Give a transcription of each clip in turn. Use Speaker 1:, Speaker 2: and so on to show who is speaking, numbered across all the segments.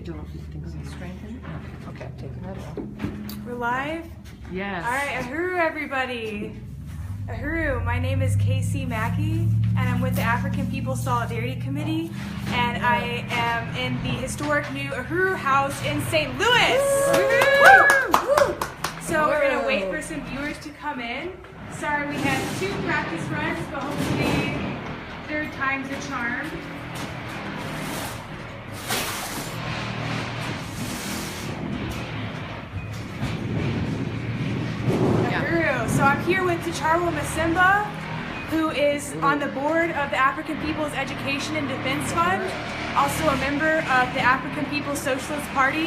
Speaker 1: doing things and strengthening? Okay, I'm taking that off.
Speaker 2: We're live?
Speaker 1: Yes.
Speaker 2: All right, Uhuru everybody. Uhuru, my name is Casey Mackey, and I'm with the African People's Solidarity Committee, and I am in the historic new Uhuru House in St. Louis. Woo! So we're gonna wait for some viewers to come in. Sorry, we had 2 practice runs, but hopefully third time's a charm. So I'm here with Ticharwa Masimba, who is on the board of the African People's Education and Defense Fund, also a member of the African People's Socialist Party,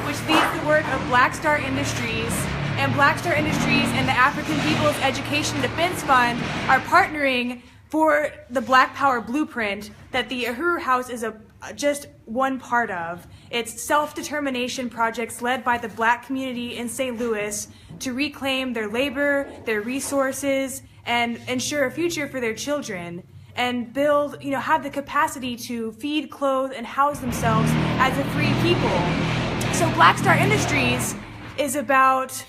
Speaker 2: which leads the work of Black Star Industries. And Black Star Industries and the African People's Education and Defense Fund are partnering for the Black Power blueprint that the Uhuru House is just one part of. It's self-determination projects led by the Black community in St. Louis to reclaim their labor, their resources, and ensure a future for their children, and build, have the capacity to feed, clothe, and house themselves as a free people. So Black Star Industries is about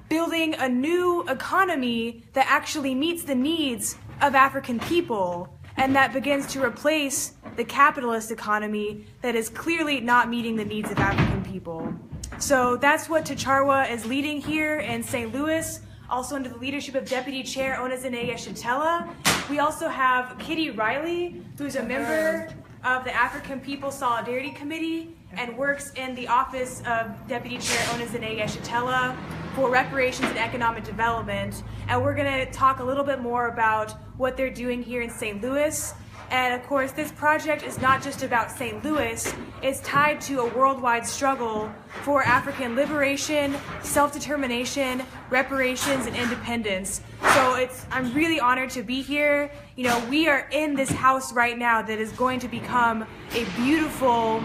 Speaker 2: building a new economy that actually meets the needs of African people, and that begins to replace the capitalist economy that is clearly not meeting the needs of African people. So that's what Ticharwa is leading here in St. Louis, also under the leadership of Deputy Chair Onezene Yeshitela. We also have Kitty Riley, who's a member of the African People's Solidarity Committee and works in the office of Deputy Chair Onezene Yeshitela for reparations and economic development. And we're gonna talk a little bit more about what they're doing here in St. Louis. And of course, this project is not just about St. Louis, it's tied to a worldwide struggle for African liberation, self-determination, reparations, and independence. So I'm really honored to be here. We are in this house right now that is going to become a beautiful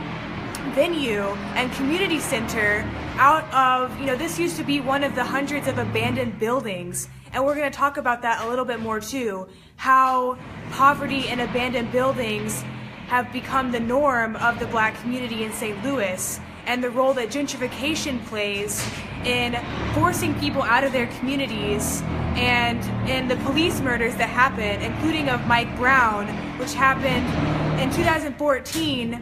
Speaker 2: venue and community center out of, this used to be one of the hundreds of abandoned buildings. And we're going to talk about that a little bit more too, how poverty and abandoned buildings have become the norm of the Black community in St. Louis, and the role that gentrification plays in forcing people out of their communities, and in the police murders that happened, including of Mike Brown, which happened in 2014,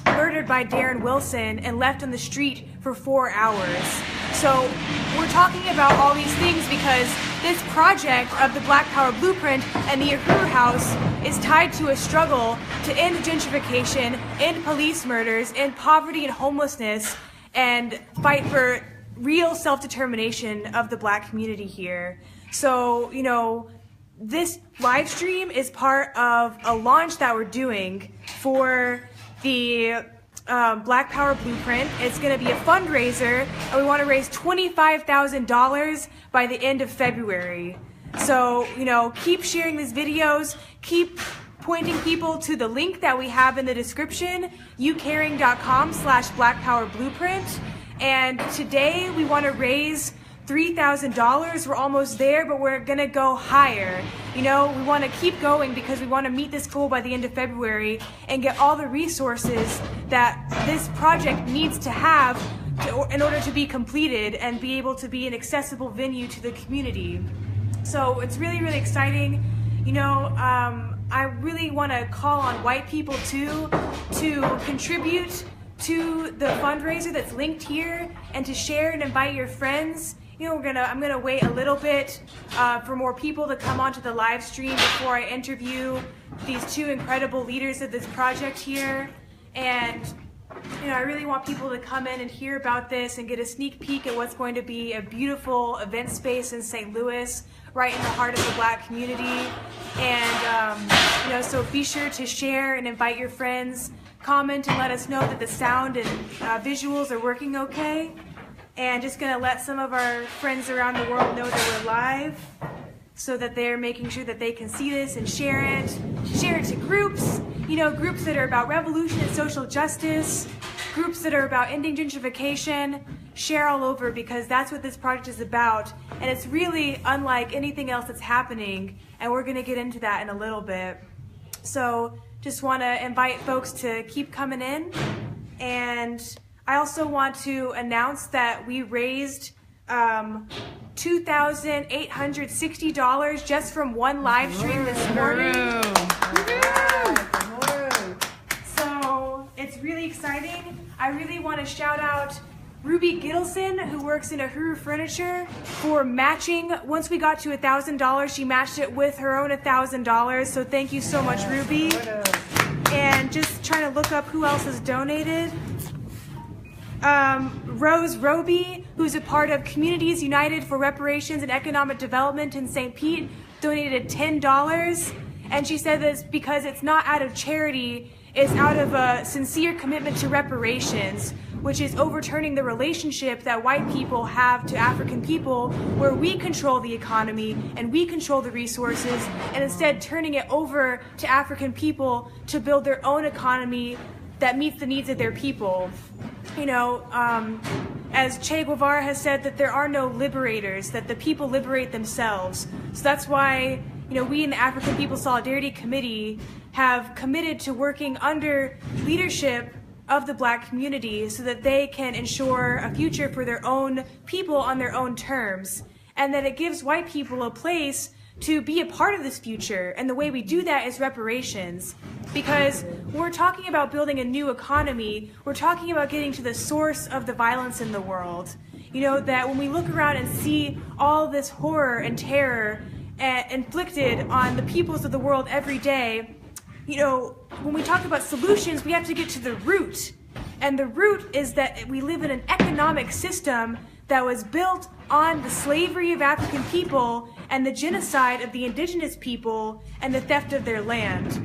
Speaker 2: murdered by Darren Wilson and left on the street for 4 hours. So we're talking about all these things because this project of the Black Power Blueprint and the Uhuru House is tied to a struggle to end gentrification, end police murders, end poverty and homelessness, and fight for real self-determination of the Black community here. So, this live stream is part of a launch that we're doing for the Black Power Blueprint. It's going to be a fundraiser, and we want to raise $25,000 by the end of February. So, keep sharing these videos, keep pointing people to the link that we have in the description, youcaring.com/blackpowerblueprint. And today we want to raise $3,000. We're almost there, but we're gonna go higher. We want to keep going because we want to meet this goal by the end of February and get all the resources that this project needs to have in order to be completed and be able to be an accessible venue to the community. So it's really, really exciting. I really want to call on white people too to contribute to the fundraiser that's linked here, and to share and invite your friends. I'm gonna wait a little bit for more people to come onto the live stream before I interview these 2 incredible leaders of this project here. And I really want people to come in and hear about this and get a sneak peek at what's going to be a beautiful event space in St. Louis, right in the heart of the Black community. And so be sure to share and invite your friends, comment and let us know that the sound and visuals are working okay. And just gonna let some of our friends around the world know that we're live, so that they're making sure that they can see this and share it to groups, groups that are about revolution and social justice, groups that are about ending gentrification. Share all over, because that's what this project is about, and it's really unlike anything else that's happening, and we're gonna get into that in a little bit. So just want to invite folks to keep coming in, and I also want to announce that we raised $2,860 just from one live stream this morning. So it's really exciting. I really want to shout out Ruby Gittleson, who works in Uhuru Furniture, for matching. Once we got to $1,000, she matched it with her own $1,000. So thank you so much, Ruby. And just trying to look up who else has donated. Rose Roby, who's a part of Communities United for Reparations and Economic Development in St. Pete, donated $10. And she said this because it's not out of charity, it's out of a sincere commitment to reparations, which is overturning the relationship that white people have to African people, where we control the economy and we control the resources, and instead turning it over to African people to build their own economy that meets the needs of their people. You know, as Che Guevara has said, that there are no liberators, that the people liberate themselves. So that's why, you know, we in the African People Solidarity Committee have committed to working under leadership of the Black community so that they can ensure a future for their own people on their own terms, and that it gives white people a place to be a part of this future. And the way we do that is reparations. Because when we're talking about building a new economy, we're talking about getting to the source of the violence in the world. You know, that when we look around and see all this horror and terror inflicted on the peoples of the world every day, you know, when we talk about solutions, we have to get to the root. And the root is that we live in an economic system that was built on the slavery of African people and the genocide of the indigenous people and the theft of their land.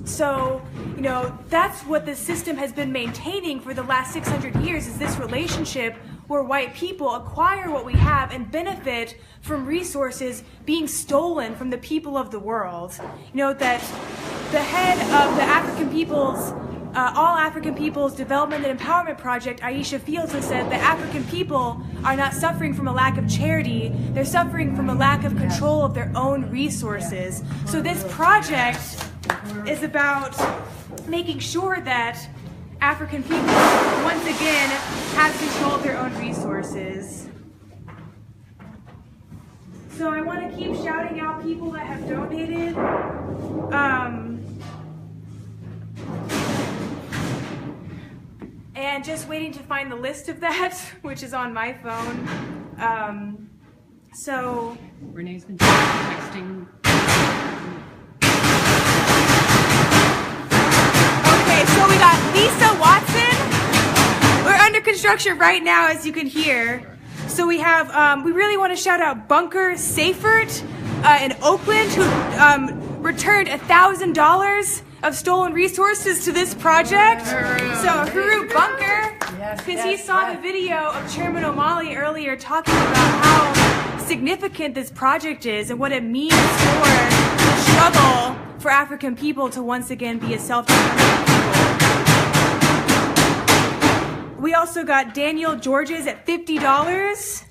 Speaker 2: So, you know, that's what this system has been maintaining for the last 600 years, is this relationship where white people acquire what we have and benefit from resources being stolen from the people of the world. You know, that the head of the African People's All African People's Development and Empowerment Project, Aisha Fields, has said that African people are not suffering from a lack of charity, they're suffering from a lack of control of their own resources. So this project is about making sure that African people, once again, have control of their own resources. So I want to keep shouting out people that have donated. And just waiting to find the list of that, which is on my phone. So
Speaker 3: Renee's been texting.
Speaker 2: Okay, so we got Lisa Watson. We're under construction right now, as you can hear. So we have, we really want to shout out Bunker Seifert in Oakland, who returned $1,000 of stolen resources to this project. So Uhuru Bunker, because he saw the video of Chairman O'Malley earlier talking about how significant this project is and what it means for the struggle for African people to once again be a self-determined people. We also got Daniel Georges at $50.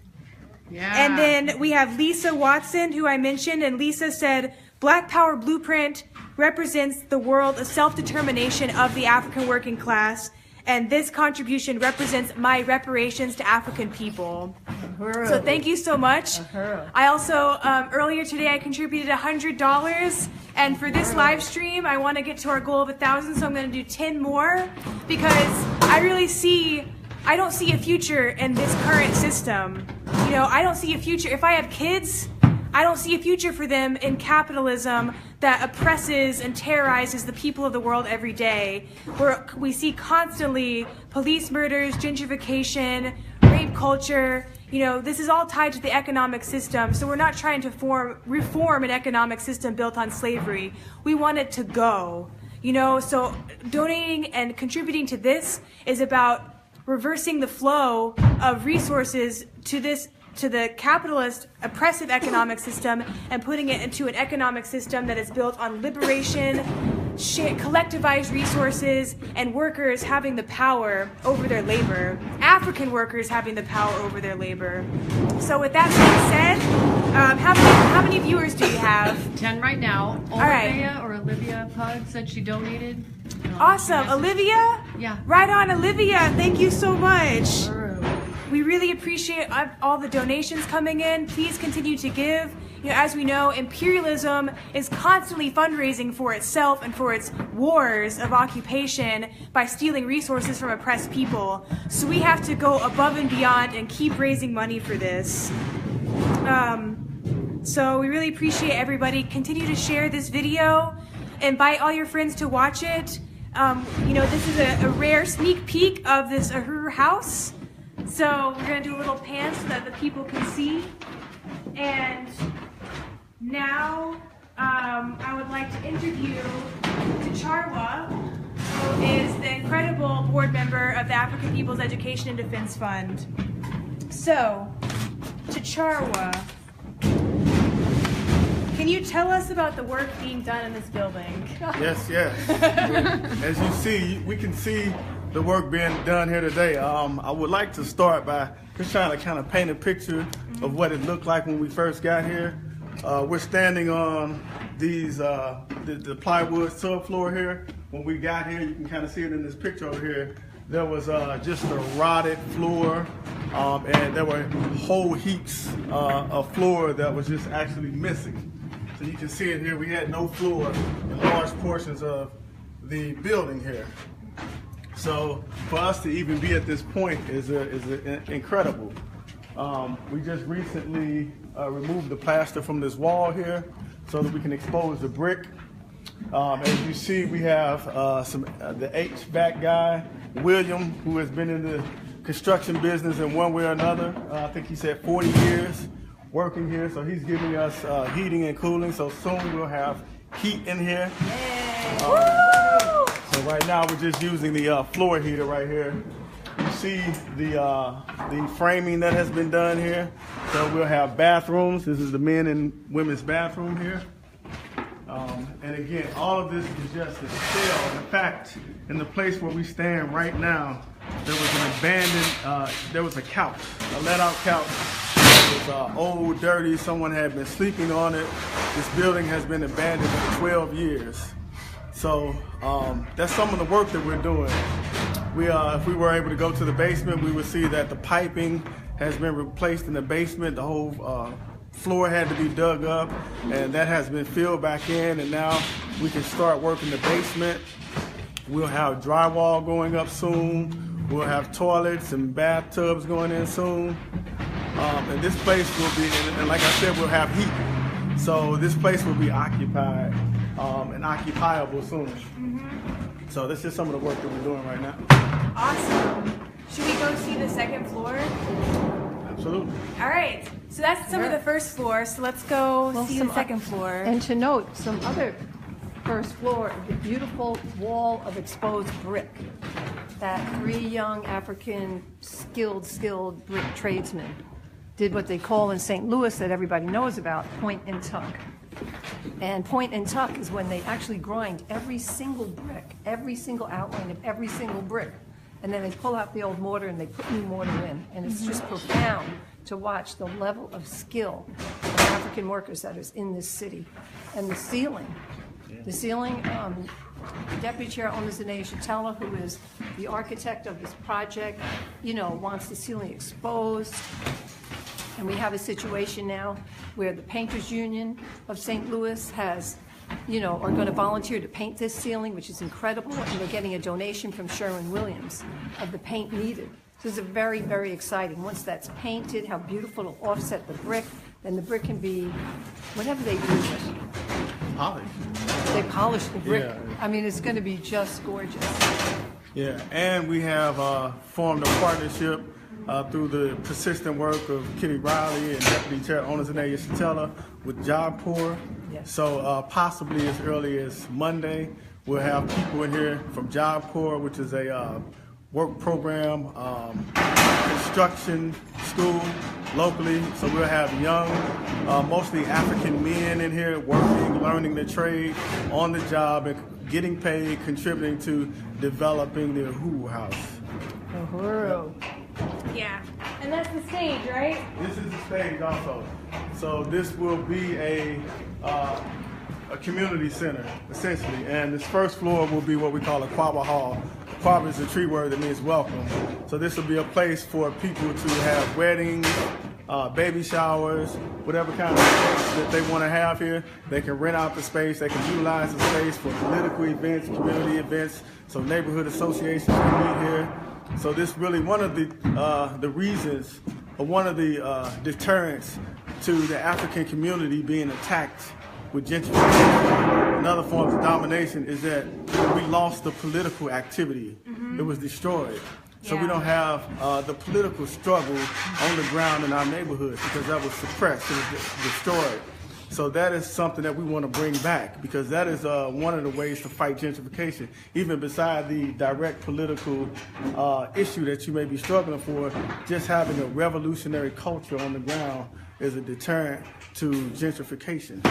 Speaker 3: Yeah.
Speaker 2: And then we have Lisa Watson, who I mentioned, and Lisa said, Black Power Blueprint represents the world of self-determination of the African working class, and this contribution represents my reparations to African people.
Speaker 1: Uhuru.
Speaker 2: So thank you so much.
Speaker 1: Uhuru.
Speaker 2: I also, earlier today, I contributed $100, and for this live stream, I want to get to our goal of 1,000, so I'm going to do 10 more, because I don't see a future in this current system. You know, I don't see a future. If I have kids, I don't see a future for them in capitalism that oppresses and terrorizes the people of the world every day, where we see constantly police murders, gentrification, rape culture. You know, this is all tied to the economic system. So we're not trying to reform an economic system built on slavery. We want it to go. You know, so donating and contributing to this is about reversing the flow of resources to the capitalist oppressive economic system and putting it into an economic system that is built on liberation, collectivized resources, and workers having the power over their labor. African workers having the power over their labor. So with that being said, How many viewers do you have?
Speaker 3: 10 right now.
Speaker 2: right.
Speaker 3: Olivia Pug said she donated.
Speaker 2: Awesome. Olivia?
Speaker 3: Yeah.
Speaker 2: Right on, Olivia. Thank you so much. We really appreciate all the donations coming in. Please continue to give. You know, as we know, imperialism is constantly fundraising for itself and for its wars of occupation by stealing resources from oppressed people. So we have to go above and beyond and keep raising money for this. So we really appreciate everybody. Continue to share this video. Invite all your friends to watch it. You know, this is a rare sneak peek of this Uhuru House. So we're going to do a little pan so that the people can see. And now I would like to interview Charwa, who is the incredible board member of the African People's Education and Defense Fund. So, Charwa, can you tell us about the work being done in this building?
Speaker 4: Yes. As you see, we can see the work being done here today. I would like to start by just trying to kind of paint a picture of what it looked like when we first got here. We're standing on these the plywood subfloor here. When we got here, you can kind of see it in this picture over here. There was just a rotted floor, and there were whole heaps of floor that was just actually missing. So you can see it here. We had no floor in large portions of the building here. So for us to even be at this point is incredible. We just recently removed the plaster from this wall here so that we can expose the brick. As you see, we have the HVAC guy, William, who has been in the construction business in one way or another. I think he said 40 years working here, so he's giving us heating and cooling. So soon we'll have heat in here. So right now we're just using the floor heater right here. You see the framing that has been done here. So we'll have bathrooms. This is the men and women's bathroom here. And again, all of this is just a shell. In fact, in the place where we stand right now, there was an abandoned, there was a couch, a let-out couch. It was old, dirty. Someone had been sleeping on it. This building has been abandoned for 12 years. So that's some of the work that we're doing. If we were able to go to the basement, we would see that the piping has been replaced in the basement. The whole floor had to be dug up, and that has been filled back in, and now we can start working the basement. We'll have drywall going up soon. We'll have toilets and bathtubs going in soon. And this place will be, and like I said, we'll have heat. So this place will be occupied and occupiable soon. So this is some of the work that we're doing right now.
Speaker 2: Awesome. Should we go see the second floor?
Speaker 4: Absolutely.
Speaker 2: All right. So that's some of the first floor. So let's go see the second floor.
Speaker 1: And to note, some other first floor, the beautiful wall of exposed brick that 3 young African skilled brick tradesmen did what they call in St. Louis that everybody knows about, point and tuck. And point and tuck is when they actually grind every single brick, every single outline of every single brick. And then they pull out the old mortar and they put new mortar in. And it's just profound to watch the level of skill of African workers that is in this city. And the ceiling, Deputy Chair Onizane Shatella, who is the architect of this project, wants the ceiling exposed. And we have a situation now where the Painters Union of St. Louis has, are going to volunteer to paint this ceiling, which is incredible, and they're getting a donation from Sherwin-Williams of the paint needed. So this is very, very exciting. Once that's painted, how beautiful it'll offset the brick, then the brick can be whatever they do with it.
Speaker 4: Polish.
Speaker 1: They polish the brick.
Speaker 4: Yeah.
Speaker 1: I mean, it's going to be just gorgeous.
Speaker 4: Yeah, and we have formed a partnership through the persistent work of Kitty Riley and Deputy Chair Onizane Shatella with Job Corps.
Speaker 1: Yes.
Speaker 4: So possibly as early as Monday, we'll have people in here from Job Corps, which is a work program, construction school locally. So we'll have young, mostly African men in here working, learning the trade on the job and getting paid, contributing to developing the Uhuru House.
Speaker 1: Uhuru.
Speaker 2: Yeah. And that's the stage, right?
Speaker 4: This is the stage also. So this will be a community center, essentially. And this first floor will be what we call a Cobbler Hall. Cobbler is a tree word that means welcome. So this will be a place for people to have weddings, baby showers, whatever kind of space that they want to have here. They can rent out the space. They can utilize the space for political events, community events. So neighborhood associations can meet here. So this really one of the reasons, or one of the deterrents to the African community being attacked with gentrification and other forms of domination is that we lost the political activity. It was destroyed. So we don't have the political struggle on the ground in our neighborhoods because that was suppressed, it was destroyed. So that is something that we want to bring back because that is one of the ways to fight gentrification. Even beside the direct political issue that you may be struggling for, just having a revolutionary culture on the ground is a deterrent to gentrification.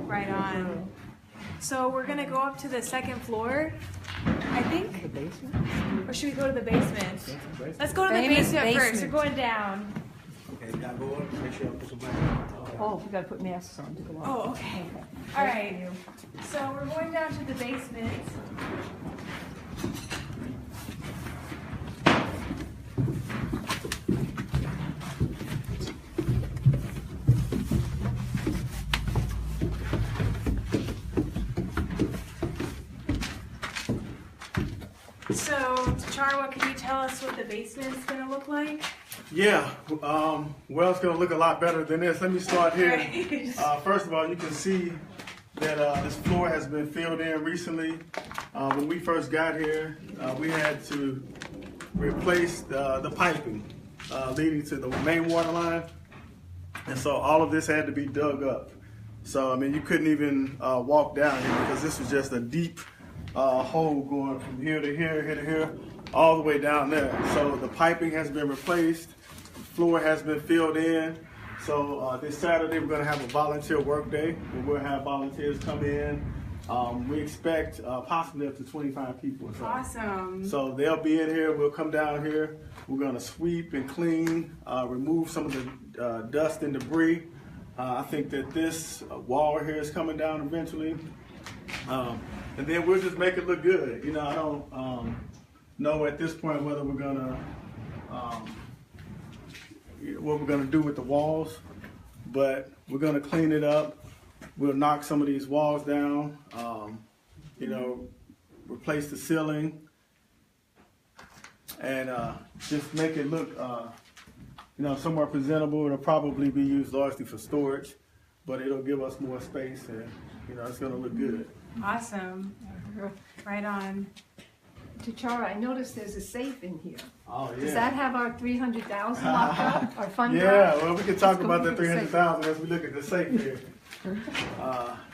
Speaker 2: Right on. So we're gonna go up to the second floor, I think.
Speaker 1: The basement?
Speaker 2: Or should we go to the basement? Let's go to the
Speaker 1: Famous
Speaker 2: basement first.
Speaker 1: basement.
Speaker 2: We're going down.
Speaker 5: Okay, now go up, make sure I put some back.
Speaker 1: Oh, we gotta put masks on to go on.
Speaker 2: Oh, okay. All right. So we're going down to the basement. So, Charwa, can you tell us what the basement's gonna look like?
Speaker 4: Yeah, well, it's going to look a lot better than this. Let me start here.
Speaker 2: Right.
Speaker 4: First of all, you can see that this floor has been filled in recently. When we first got here, we had to replace the piping leading to the main water line. And so all of this had to be dug up. So, I mean, you couldn't even walk down here because this was just a deep hole going from here to here, here to here, all the way down there. So the piping has been replaced, floor has been filled in. So this Saturday we're going to have a volunteer work day where we'll have volunteers come in. We expect possibly up to 25 people. So.
Speaker 2: Awesome.
Speaker 4: So they'll be in here, we'll come down here, we're going to sweep and clean, remove some of the dust and debris. I think that this wall here is coming down eventually. And then we'll just make it look good. You know, I don't know at this point whether we're gonna what we're gonna do with the walls, but we're gonna clean it up. We'll knock some of these walls down. You know, replace the ceiling, and just make it look you know, somewhat presentable. It'll probably be used largely for storage, but it'll give us more space, and you know, it's gonna look good.
Speaker 2: Awesome. Right on.
Speaker 1: Tachara, I noticed there's a safe in here.
Speaker 4: Oh, yeah.
Speaker 1: Does that have our 300,000 locked up, our fund
Speaker 4: Yeah,
Speaker 1: drive?
Speaker 4: well, we can talk
Speaker 1: Let's go
Speaker 4: about that
Speaker 1: look at the safe.
Speaker 4: 300,000 as we look at the safe here.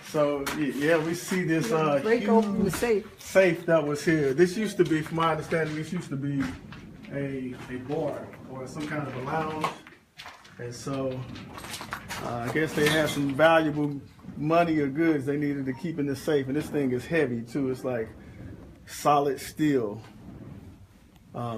Speaker 4: So, yeah, we see this
Speaker 1: Break open the
Speaker 4: huge
Speaker 1: safe.
Speaker 4: safe that was here. This used to be, from my understanding, this used to be a bar or some kind of a lounge. And so, I guess they had some valuable money or goods they needed to keep in the safe. And this thing is heavy, too. It's like solid steel.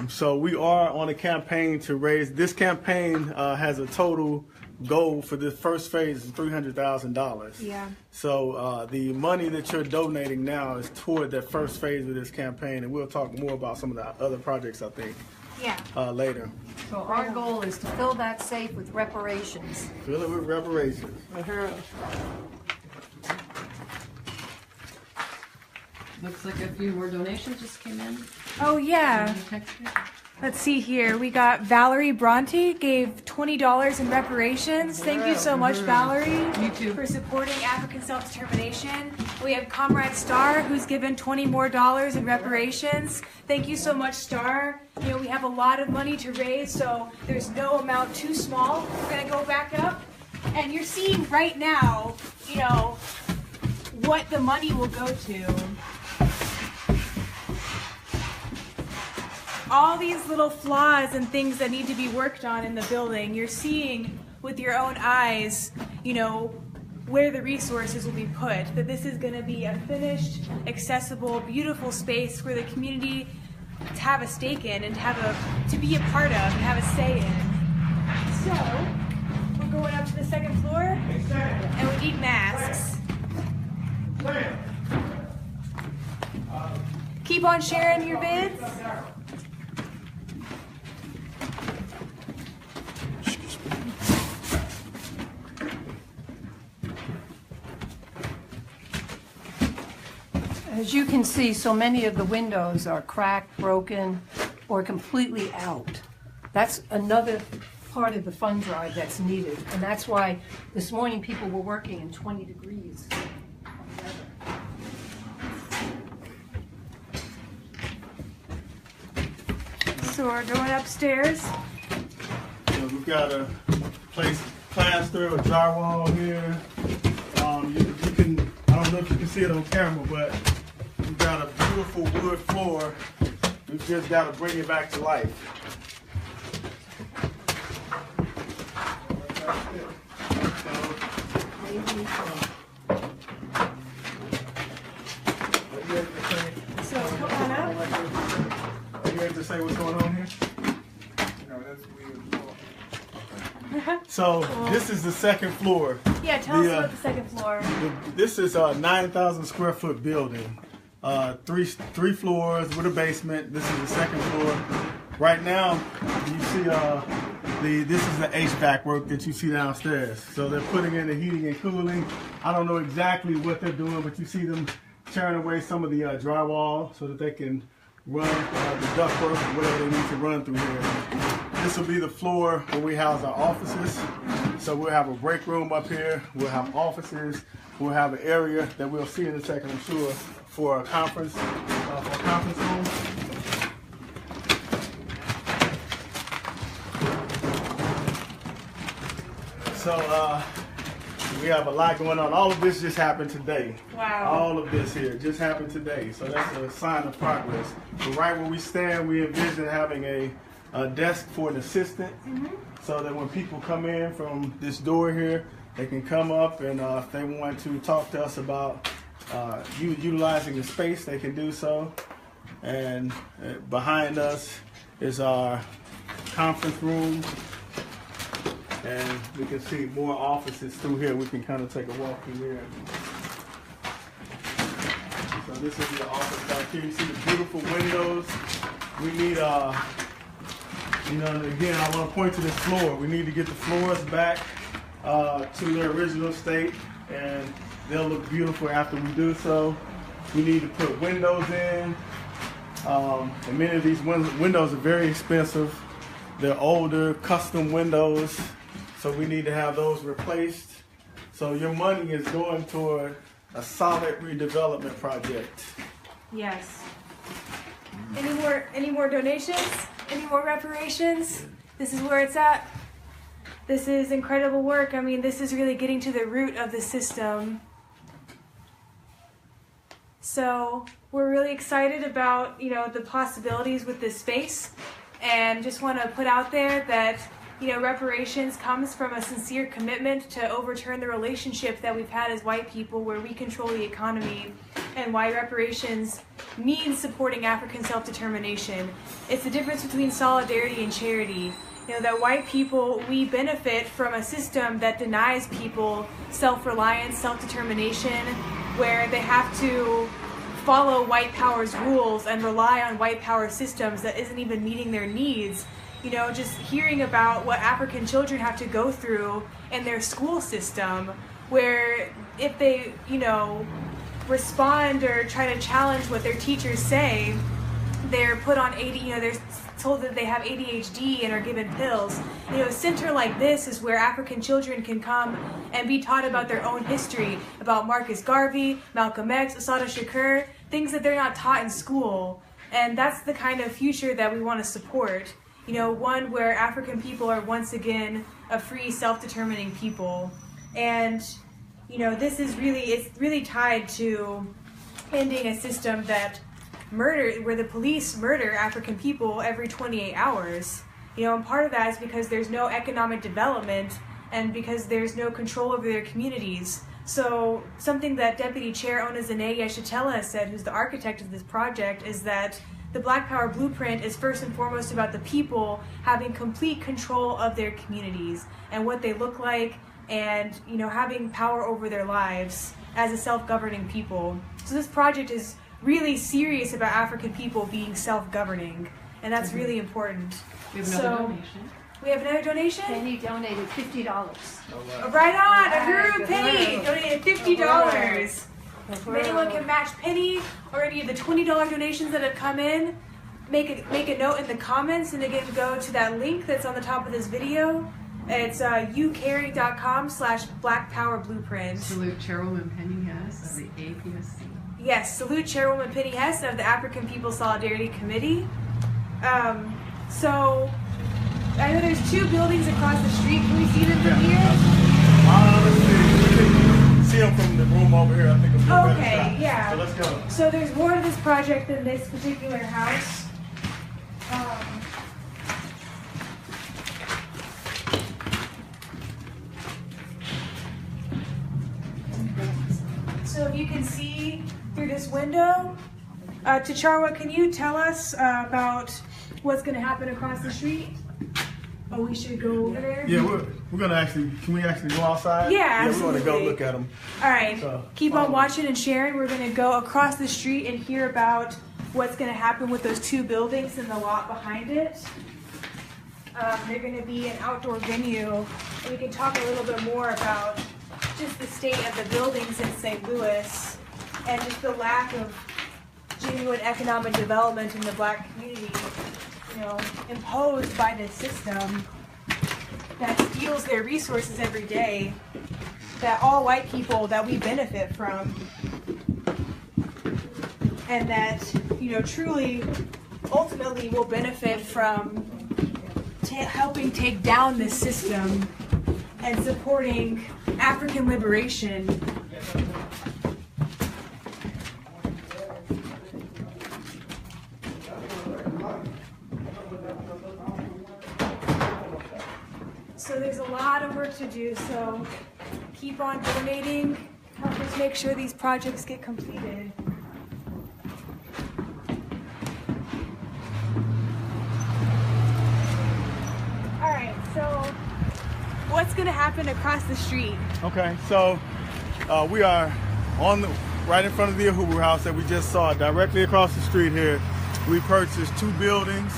Speaker 4: So we are on a campaign to raise, this campaign has a total goal for this first phase of $300,000.
Speaker 2: Yeah.
Speaker 4: So the money that you're donating now is toward that first phase of this campaign, and we'll talk more about some of the other projects, I think,
Speaker 2: Yeah.
Speaker 4: later.
Speaker 1: So our goal is to fill that safe with reparations.
Speaker 4: Fill it with reparations.
Speaker 3: Looks like a few more donations just came in.
Speaker 2: Oh, yeah.
Speaker 3: Text it.
Speaker 2: Let's see here. We got Valerie Bronte gave $20 in reparations. Thank you so much, Valerie,
Speaker 3: You too.
Speaker 2: for supporting African self-determination. We have Comrade Star, who's given $20 more in reparations. Thank you so much, Star. You know, we have a lot of money to raise, so there's no amount too small. We're gonna go back up, and you're seeing right now, you know, what the money will go to. All these little flaws and things that need to be worked on in the building, you're seeing with your own eyes, you know, where the resources will be put. That this is going to be a finished, accessible, beautiful space for the community to have a stake in and to be a part of and have a say in. So, we're going up to the second floor, and we need masks. Keep on sharing your vids.
Speaker 1: As you can see, so many of the windows are cracked, broken, or completely out. That's another part of the fund drive that's needed, and that's why this morning people were working in 20 degrees.
Speaker 2: So we're going upstairs.
Speaker 4: So we've got a place plaster or drywall here. You can, I don't know if you can see it on camera, but we've got a beautiful wood floor. We've just got to bring it back to life.
Speaker 2: So come on up.
Speaker 4: Are you ready to say what's going on here? So this is the second floor.
Speaker 2: Yeah, tell us about the second floor.
Speaker 4: This is a 9,000 square foot building. Three floors with a basement. This is the second floor. Right now, you see this is the HVAC work that you see downstairs. So they're putting in the heating and cooling. I don't know exactly what they're doing, but you see them tearing away some of the drywall so that they can run the ductwork or whatever they need to run through here. This will be the floor where we house our offices. So we'll have a break room up here. We'll have offices. We'll have an area that we'll see in a second, I'm sure, for a conference room. So we have a lot going on. All of this just happened today.
Speaker 2: Wow.
Speaker 4: All of this here just happened today. So that's a sign of progress. But right where we stand, we envision having a desk for an assistant, so that when people come in from this door here, they can come up and if they want to talk to us about utilizing the space, they can do so. And behind us is our conference room. And we can see more offices through here. We can kind of take a walk through here. So this is the office back here. You see the beautiful windows. We need, again, I want to point to this floor. We need to get the floors back to their original state, and they'll look beautiful after we do so. We need to put windows in. And many of these windows are very expensive. They're older, custom windows. So we need to have those replaced. So your money is going toward a solid redevelopment project.
Speaker 2: Yes. Any more donations? Any more reparations? This is where it's at. This is incredible work. I mean, this is really getting to the root of the system. So we're really excited about, the possibilities with this space, and just want to put out there that, reparations comes from a sincere commitment to overturn the relationship that we've had as white people, where we control the economy, and why reparations means supporting African self-determination. It's the difference between solidarity and charity. That white people, we benefit from a system that denies people self-reliance, self-determination, where they have to follow white power's rules and rely on white power systems that isn't even meeting their needs. Just hearing about what African children have to go through in their school system, where if they, respond or try to challenge what their teachers say, they're put on they're told that they have ADHD and are given pills. A center like this is where African children can come and be taught about their own history, about Marcus Garvey, Malcolm X, Assata Shakur, things that they're not taught in school. And that's the kind of future that we want to support. One where African people are once again a free, self-determining people. And, this is it's really tied to ending a system that where the police murder African people every 28 hours. And part of that is because there's no economic development and because there's no control over their communities. So something that Deputy Chair Ona Zane Yeshitela said, who's the architect of this project, is that the Black Power Blueprint is first and foremost about the people having complete control of their communities and what they look like, and having power over their lives as a self-governing people. So this project is really serious about African people being self-governing, and that's really important.
Speaker 3: We have another donation.
Speaker 2: We have another donation?
Speaker 1: Penny donated $50.
Speaker 2: Right on!
Speaker 1: Right,
Speaker 2: Uhuru Penny
Speaker 1: Uhuru.
Speaker 2: donated $50. If anyone can match Penny or any of the $20 donations that have come in, make a note in the comments, and again go to that link that's on the top of this video. It's ucaring.com/blackpowerblueprint.
Speaker 3: Salute Chairwoman Penny Hess of the APSC.
Speaker 2: Yes, salute Chairwoman Penny Hess of the African People's Solidarity Committee. So I know there's 2 buildings across the street. Can we see them from here?
Speaker 4: Let's see. We can see them from the room over here. I think it's a better
Speaker 2: Okay,
Speaker 4: shot.
Speaker 2: yeah.
Speaker 4: So let's go.
Speaker 2: So there's more to this project than this particular house. So if you can see through this window, T'Charwa, can you tell us about what's going to happen across the street? Oh, we should go over there?
Speaker 4: Yeah, we're gonna actually. Can we actually go outside?
Speaker 2: Yeah,
Speaker 4: we want to go
Speaker 2: absolutely.
Speaker 4: look at them.
Speaker 2: All right,
Speaker 4: So,
Speaker 2: keep on watching and sharing. We're going to go across the street and hear about what's going to happen with those 2 buildings in the lot behind it. They're going to be an outdoor venue, and we can talk a little bit more about just the state of the buildings in St. Louis and just the lack of genuine economic development in the Black community, imposed by this system that steals their resources every day, that all white people that we benefit from, and that truly ultimately will benefit from helping take down this system and supporting African liberation. So there's a lot of work to do, so keep on donating, help us make sure these projects get completed. All right, so what's going to happen across the street?
Speaker 4: Okay, so we are right in front of the Uhuru House that we just saw, directly across the street here. We purchased 2 buildings.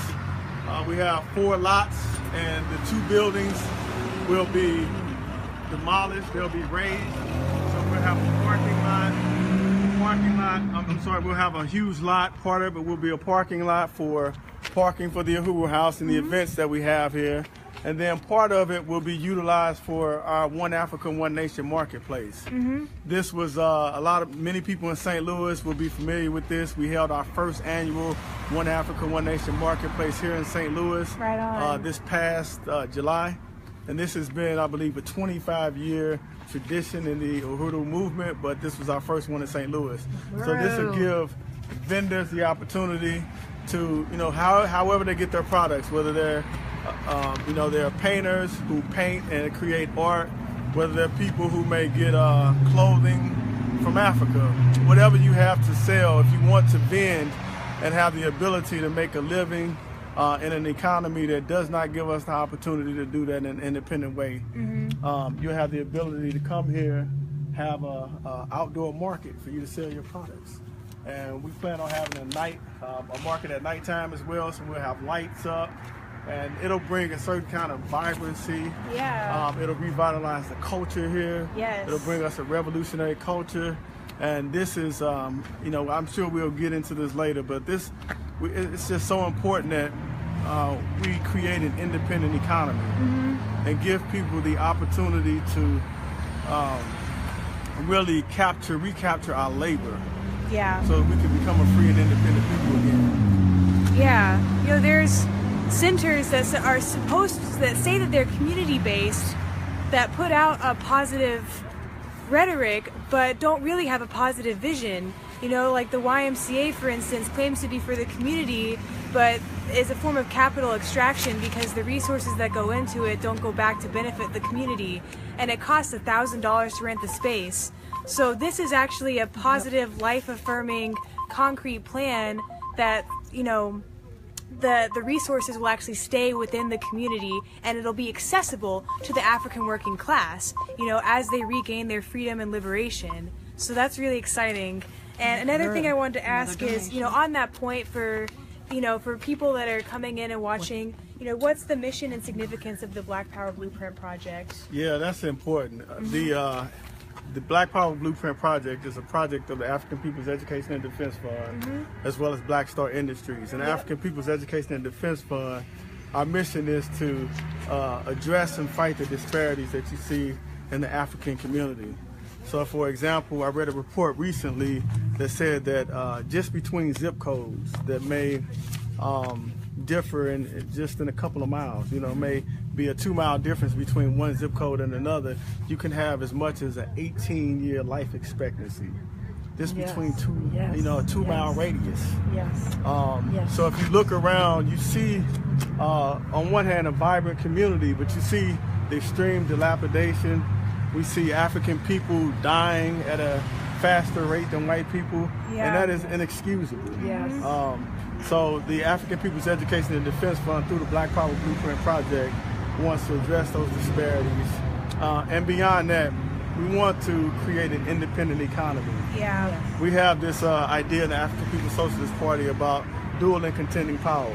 Speaker 4: We have 4 lots, and the 2 buildings will be demolished. They'll be raised. So we'll have a parking lot. We'll have a huge lot. Part of it will be a parking lot for parking for the Uhuru House and the events that we have here. And then part of it will be utilized for our One Africa, One Nation marketplace. This was many people in St. Louis will be familiar with this. We held our first annual One Africa, One Nation marketplace here in St. Louis
Speaker 2: Right on.
Speaker 4: this past July. And this has been, I believe, a 25-year tradition in the Uhuru movement, but this was our first one in St. Louis. So this will give vendors the opportunity to, however they get their products, whether they're they're painters who paint and create art, whether they're people who may get clothing from Africa, whatever you have to sell, if you want to vend and have the ability to make a living in an economy that does not give us the opportunity to do that in an independent way, you have the ability to come here, have a outdoor market for you to sell your products. And we plan on having a market at nighttime as well, so we'll have lights up. And it'll bring a certain kind of vibrancy.
Speaker 2: Yeah.
Speaker 4: It'll revitalize the culture here.
Speaker 2: Yes.
Speaker 4: It'll bring us a revolutionary culture. And this is, I'm sure we'll get into this later, but it's just so important that we create an independent economy and give people the opportunity to really recapture our labor.
Speaker 2: Yeah.
Speaker 4: So we can become a free and independent people again.
Speaker 2: Yeah. There's centers that say that they're community-based, that put out a positive rhetoric but don't really have a positive vision. Like the YMCA, for instance, claims to be for the community, but is a form of capital extraction because the resources that go into it don't go back to benefit the community, and it costs $1,000 to rent the space. So this is actually a positive, life-affirming, concrete plan that the resources will actually stay within the community, and it'll be accessible to the African working class, as they regain their freedom and liberation. So that's really exciting. And another thing I wanted to ask is, on that point for people that are coming in and watching, what's the mission and significance of the Black Power Blueprint Project?
Speaker 4: Yeah, that's important. The Black Power Blueprint Project is a project of the African People's Education and Defense Fund, as well as Black Star Industries. And the African People's Education and Defense Fund, our mission is to address and fight the disparities that you see in the African community. So, for example, I read a report recently that said that just between zip codes that may differ in a couple of miles, may be a 2-mile difference between one zip code and another, you can have as much as an 18-year life expectancy. This between a 2-mile radius. So if you look around, you see on one hand a vibrant community, but you see the extreme dilapidation. We see African people dying at a faster rate than white people, and that is inexcusable. So the African People's Education and Defense Fund, through the Black Power Blueprint Project, wants to address those disparities. And beyond that, we want to create an independent economy. We have this idea in the African People's Socialist Party about dual and contending power.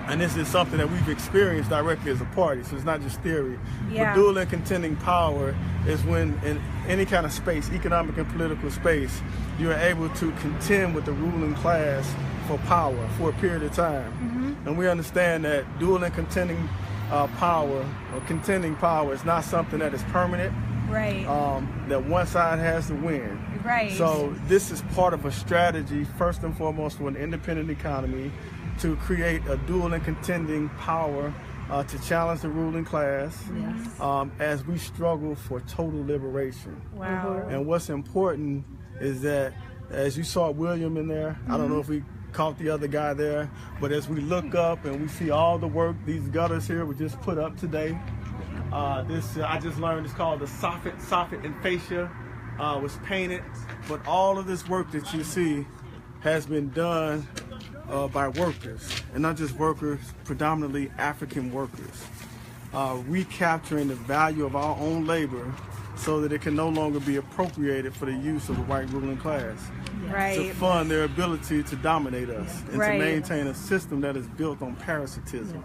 Speaker 4: And this is something that we've experienced directly as a party, so it's not just theory. But dual and contending power is when in any kind of space, economic and political space, you are able to contend with the ruling class for power for a period of time. And we understand that dual and contending power, or contending power, is not something that is permanent. That one side has to win. So this is part of a strategy, first and foremost, for an independent economy, to create a dual and contending power to challenge the ruling class as we struggle for total liberation. And what's important is that, as you saw William in there, I don't know if we caught the other guy there, but as we look up and we see all the work, these gutters here were just put up today. This I just learned is called the soffit and fascia, was painted, but all of this work that you see has been done by workers, and not just workers, predominantly African workers, recapturing the value of our own labor so that it can no longer be appropriated for the use of the white ruling class, to fund their ability to dominate us, and to maintain a system that is built on parasitism.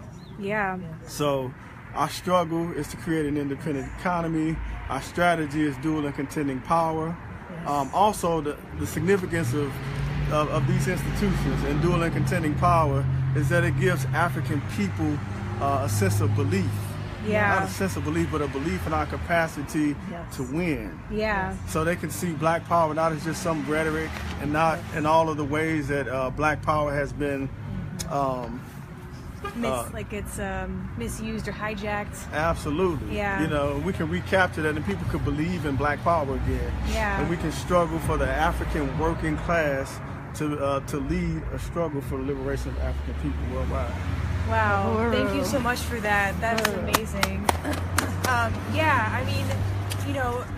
Speaker 4: So our struggle is to create an independent economy. Our strategy is dual and contending power. Also, the significance of these institutions and dual and contending power is that it gives African people a sense of belief. Not a sense of belief, but a belief in our capacity to win. So they can see Black Power not as just some rhetoric, and not in all of the ways that Black Power has been misused or hijacked. Absolutely. We can recapture that, and people could believe in Black Power again. And we can struggle for the African working class to lead a struggle for the liberation of African people worldwide.
Speaker 2: Wow, thank you so much for that. That's amazing.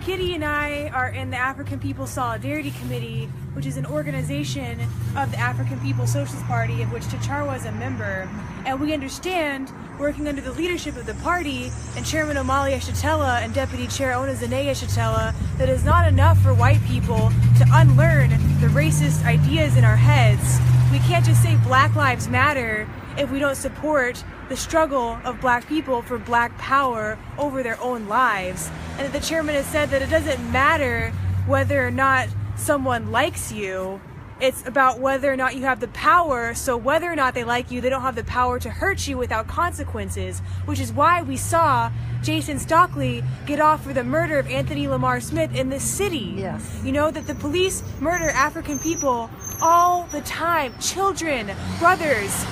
Speaker 2: Kitty and I are in the African People's Solidarity Committee, which is an organization of the African People's Socialist Party, of which T'Challa is a member. And we understand, working under the leadership of the party and Chairman Omali Yeshitela and Deputy Chair Onazane Yeshitela, that it's not enough for white people to unlearn the racist ideas in our heads. We can't just say Black Lives Matter if we don't support the struggle of Black people for Black power over their own lives. And the chairman has said that it doesn't matter whether or not someone likes you, it's about whether or not you have the power, so whether or not they like you, they don't have the power to hurt you without consequences, which is why we saw Jason Stockley get off for the murder of Anthony Lamar Smith in this city. That the police murder African people all the time, children, brothers,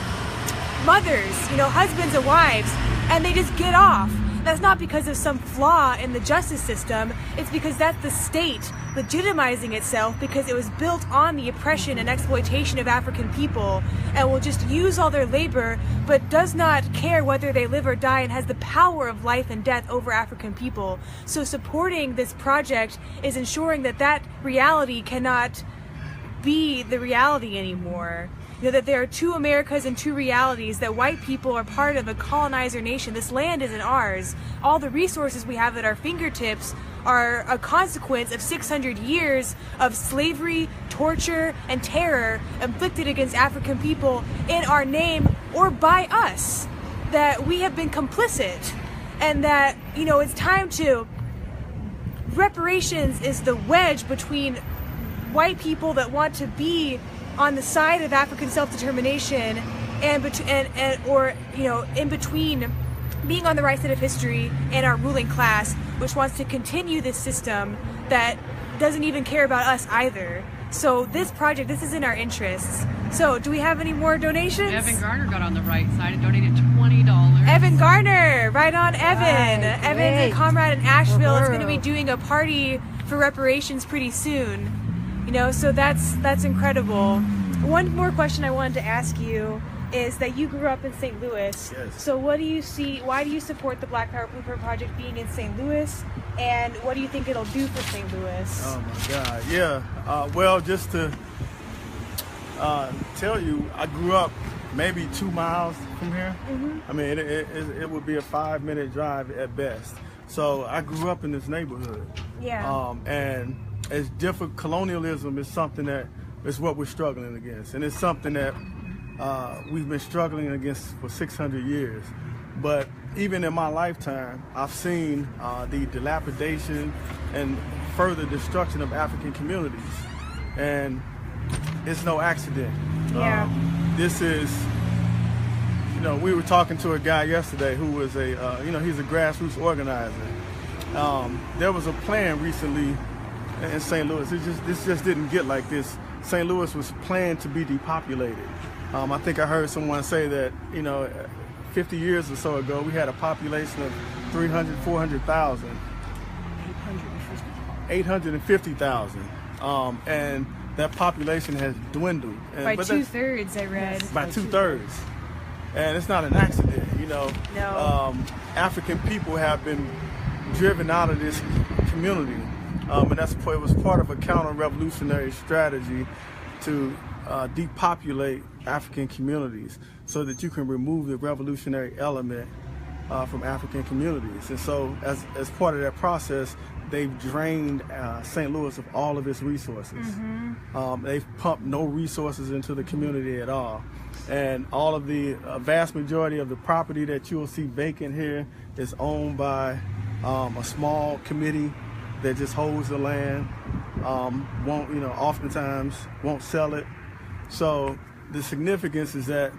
Speaker 2: mothers, husbands and wives, and they just get off. That's not because of some flaw in the justice system. It's because that's the state legitimizing itself because it was built on the oppression and exploitation of African people, and will just use all their labor, but does not care whether they live or die, and has the power of life and death over African people. So supporting this project is ensuring that that reality cannot be the reality anymore. that there are two Americas and two realities, that white people are part of a colonizer nation. This land isn't ours. All the resources we have at our fingertips are a consequence of 600 years of slavery, torture, and terror inflicted against African people in our name or by us, that we have been complicit, and that, it's time to... Reparations is the wedge between white people that want to be on the side of African self-determination in between being on the right side of history and our ruling class, which wants to continue this system that doesn't even care about us either. So this project, this is in our interests. So do we have any more donations?
Speaker 3: Evan Garner got on the right side and donated $20.
Speaker 2: Evan Garner, right on, Evan.
Speaker 1: Right,
Speaker 2: Evan's
Speaker 1: great.
Speaker 2: a comrade in Asheville. Is going to be
Speaker 1: Uhuru.
Speaker 2: doing a party for reparations pretty soon. So that's incredible. One more question I wanted to ask you is that you grew up in St. Louis.
Speaker 4: Yes.
Speaker 2: So what do you see, why do you support the Black Power Blueprint Project being in St. Louis? And what do you think it'll do for St. Louis?
Speaker 4: Oh my God, yeah. Well, just to tell you, I grew up maybe 2 miles from here. I mean, it would be a 5-minute drive at best. So I grew up in this neighborhood.
Speaker 2: Yeah.
Speaker 4: And it's different. Colonialism is something that is what we're struggling against, and it's something that we've been struggling against for 600 years. But even in my lifetime, I've seen the dilapidation and further destruction of African communities, and it's no accident.
Speaker 2: Yeah.
Speaker 4: This is, we were talking to a guy yesterday who was he's a grassroots organizer. There was a plan recently in St. Louis. This just didn't get like this. St. Louis was planned to be depopulated. I think I heard someone say that, 50 years or so ago, we had a population of 300, 400,000. 850,000. And that population has dwindled.
Speaker 2: By 2/3, I read.
Speaker 4: By 2/3. And it's not an accident,
Speaker 2: No.
Speaker 4: African people have been driven out of this community. And it was part of a counter-revolutionary strategy to depopulate African communities so that you can remove the revolutionary element from African communities. And so as part of that process, they've drained St. Louis of all of its resources. They've pumped no resources into the community at all. And all of the vast majority of the property that you will see vacant here is owned by a small committee that just holds the land, oftentimes won't sell it. So the significance is that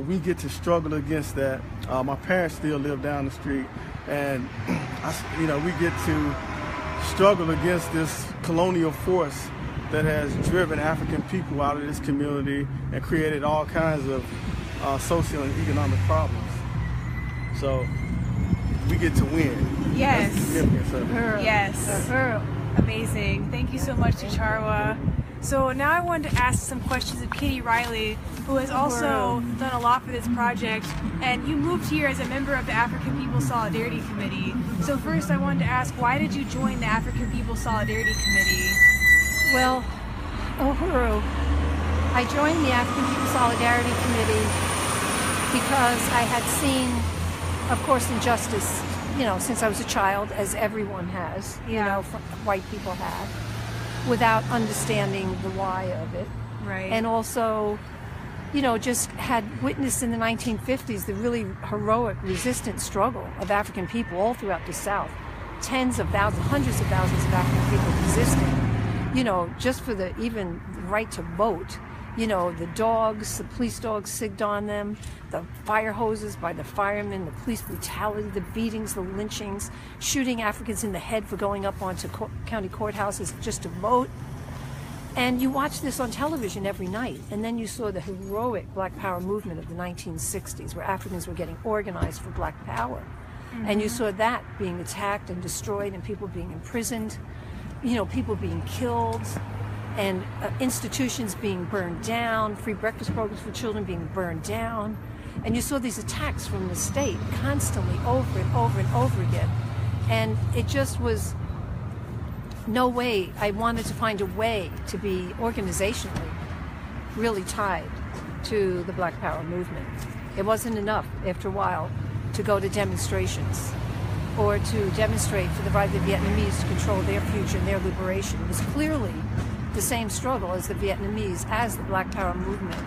Speaker 4: we get to struggle against that. My parents still live down the street, and we get to struggle against this colonial force that has driven African people out of this community and created all kinds of social and economic problems. So we get to win.
Speaker 2: Yes.
Speaker 4: That's the significance of it.
Speaker 1: Uhuru.
Speaker 2: Yes.
Speaker 1: Uhuru.
Speaker 2: Amazing. Thank you so much to Charwa. So now I wanted to ask some questions of Kitty Riley, who has also done a lot for this project. And you moved here as a member of the African People's Solidarity Committee. So first I wanted to ask, why did you join the African People's Solidarity Committee?
Speaker 1: Well, Uhuru, I joined the African People's Solidarity Committee because I had seen, of course, injustice, since I was a child, as everyone has, white people have, without understanding the why of it.
Speaker 2: Right.
Speaker 1: And also, just had witnessed in the 1950s the really heroic resistance struggle of African people all throughout the South. Tens of thousands, hundreds of thousands of African people resisting, just for even the right to vote. The dogs, the police dogs sigged on them, the fire hoses by the firemen, the police brutality, the beatings, the lynchings, shooting Africans in the head for going up onto county courthouses just to vote. And you watch this on television every night, and then you saw the heroic Black Power movement of the 1960s, where Africans were getting organized for Black Power. And you saw that being attacked and destroyed, and people being imprisoned, people being killed, and institutions being burned down, free breakfast programs for children being burned down. And you saw these attacks from the state constantly over and over and over again. And it just was no way. I wanted to find a way to be organizationally really tied to the Black Power movement. It wasn't enough, after a while, to go to demonstrations or to demonstrate for the right of the Vietnamese to control their future and their liberation. It was clearly the same struggle as the Vietnamese, as the Black Power movement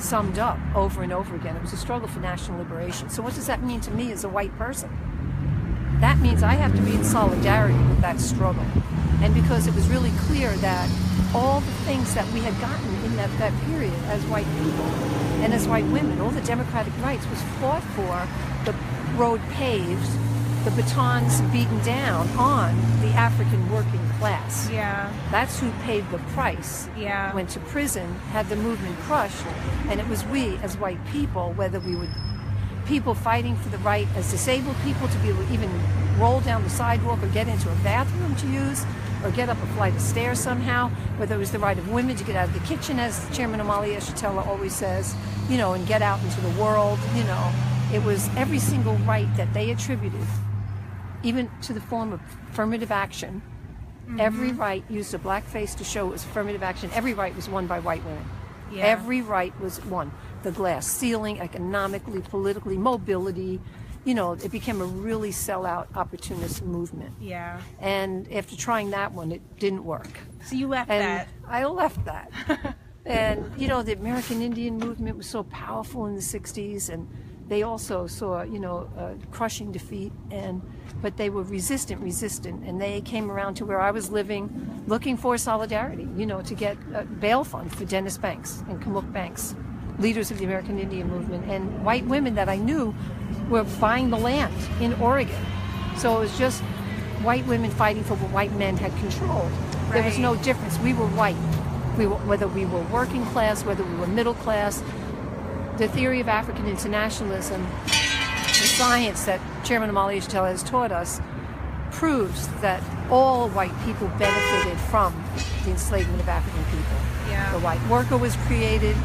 Speaker 1: summed up over and over again. It was a struggle for national liberation. So what does that mean to me as a white person? That means I have to be in solidarity with that struggle. And because it was really clear that all the things that we had gotten in that period as white people and as white women, all the democratic rights was fought for, the road paved, the batons beaten down on the African working class.
Speaker 2: Yeah.
Speaker 1: That's who paid the price.
Speaker 2: Yeah.
Speaker 1: Went to prison, had the movement crushed, and it was we as white people, whether we would people fighting for the right as disabled people to be able to even roll down the sidewalk or get into a bathroom to use, or get up a flight of stairs somehow, whether it was the right of women to get out of the kitchen, as Chairman Amalia Shatella always says, you know, and get out into the world, you know. It was every single right that they attributed, even to the form of affirmative action. Every right used a black face to show it was affirmative action. Every right was won by white women.
Speaker 2: Yeah.
Speaker 1: Every right was won. The glass ceiling, economically, politically, mobility, you know, it became a really sellout opportunist movement.
Speaker 2: Yeah.
Speaker 1: And after trying that one, it didn't work.
Speaker 2: So you left
Speaker 1: And
Speaker 2: that.
Speaker 1: I left that. And, you know, the American Indian movement was so powerful in the 60s, and they also saw, you know, crushing defeat, but they were resistant, and they came around to where I was living, looking for solidarity, you know, to get a bail fund for Dennis Banks and Kamuk Banks, leaders of the American Indian movement, and white women that I knew were buying the land in Oregon. So it was just white women fighting for what white men had controlled. There was
Speaker 2: Right.
Speaker 1: no difference. We were white. Whether we were working class, whether we were middle class. The theory of African internationalism, the science that Chairman Amalia Shatella has taught us, proves that all white people benefited from the enslavement of African people.
Speaker 2: Yeah.
Speaker 1: The white worker was created,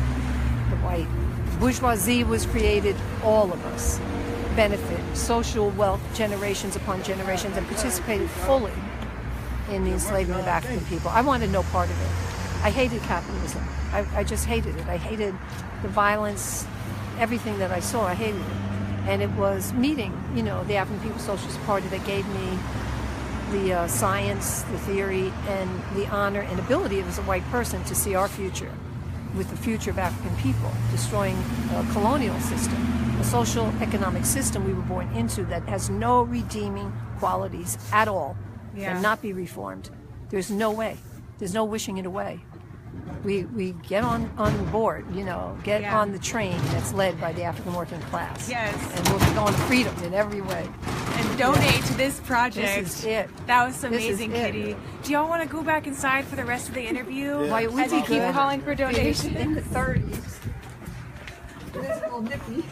Speaker 1: the white bourgeoisie was created, all of us benefit social wealth generations upon generations and participated fully in the enslavement of African people. I wanted no part of it. I hated capitalism. I just hated it. I hated the violence, everything that I saw, I hated it. And it was meeting, you know, the African People's Socialist Party that gave me the science, the theory, and the honor and ability as a white person to see our future with the future of African people, destroying a colonial system, a social economic system we were born into that has no redeeming qualities at all,
Speaker 2: Yeah.
Speaker 1: cannot be reformed. There's no way. There's no wishing it away. We get on board, you know, get
Speaker 2: Yeah.
Speaker 1: on the train that's led by the African working class.
Speaker 2: Yes.
Speaker 1: And we'll be going to freedom in every way.
Speaker 2: And donate to this project.
Speaker 1: This is it.
Speaker 2: That was
Speaker 1: This is
Speaker 2: amazing,
Speaker 1: it.
Speaker 2: Kitty. Do y'all want to go back inside for the rest of the interview?
Speaker 1: Why, it would
Speaker 2: As you
Speaker 1: be
Speaker 2: keep
Speaker 1: good.
Speaker 2: calling for
Speaker 1: In
Speaker 2: donations.
Speaker 1: the 30s. It is a little nippy.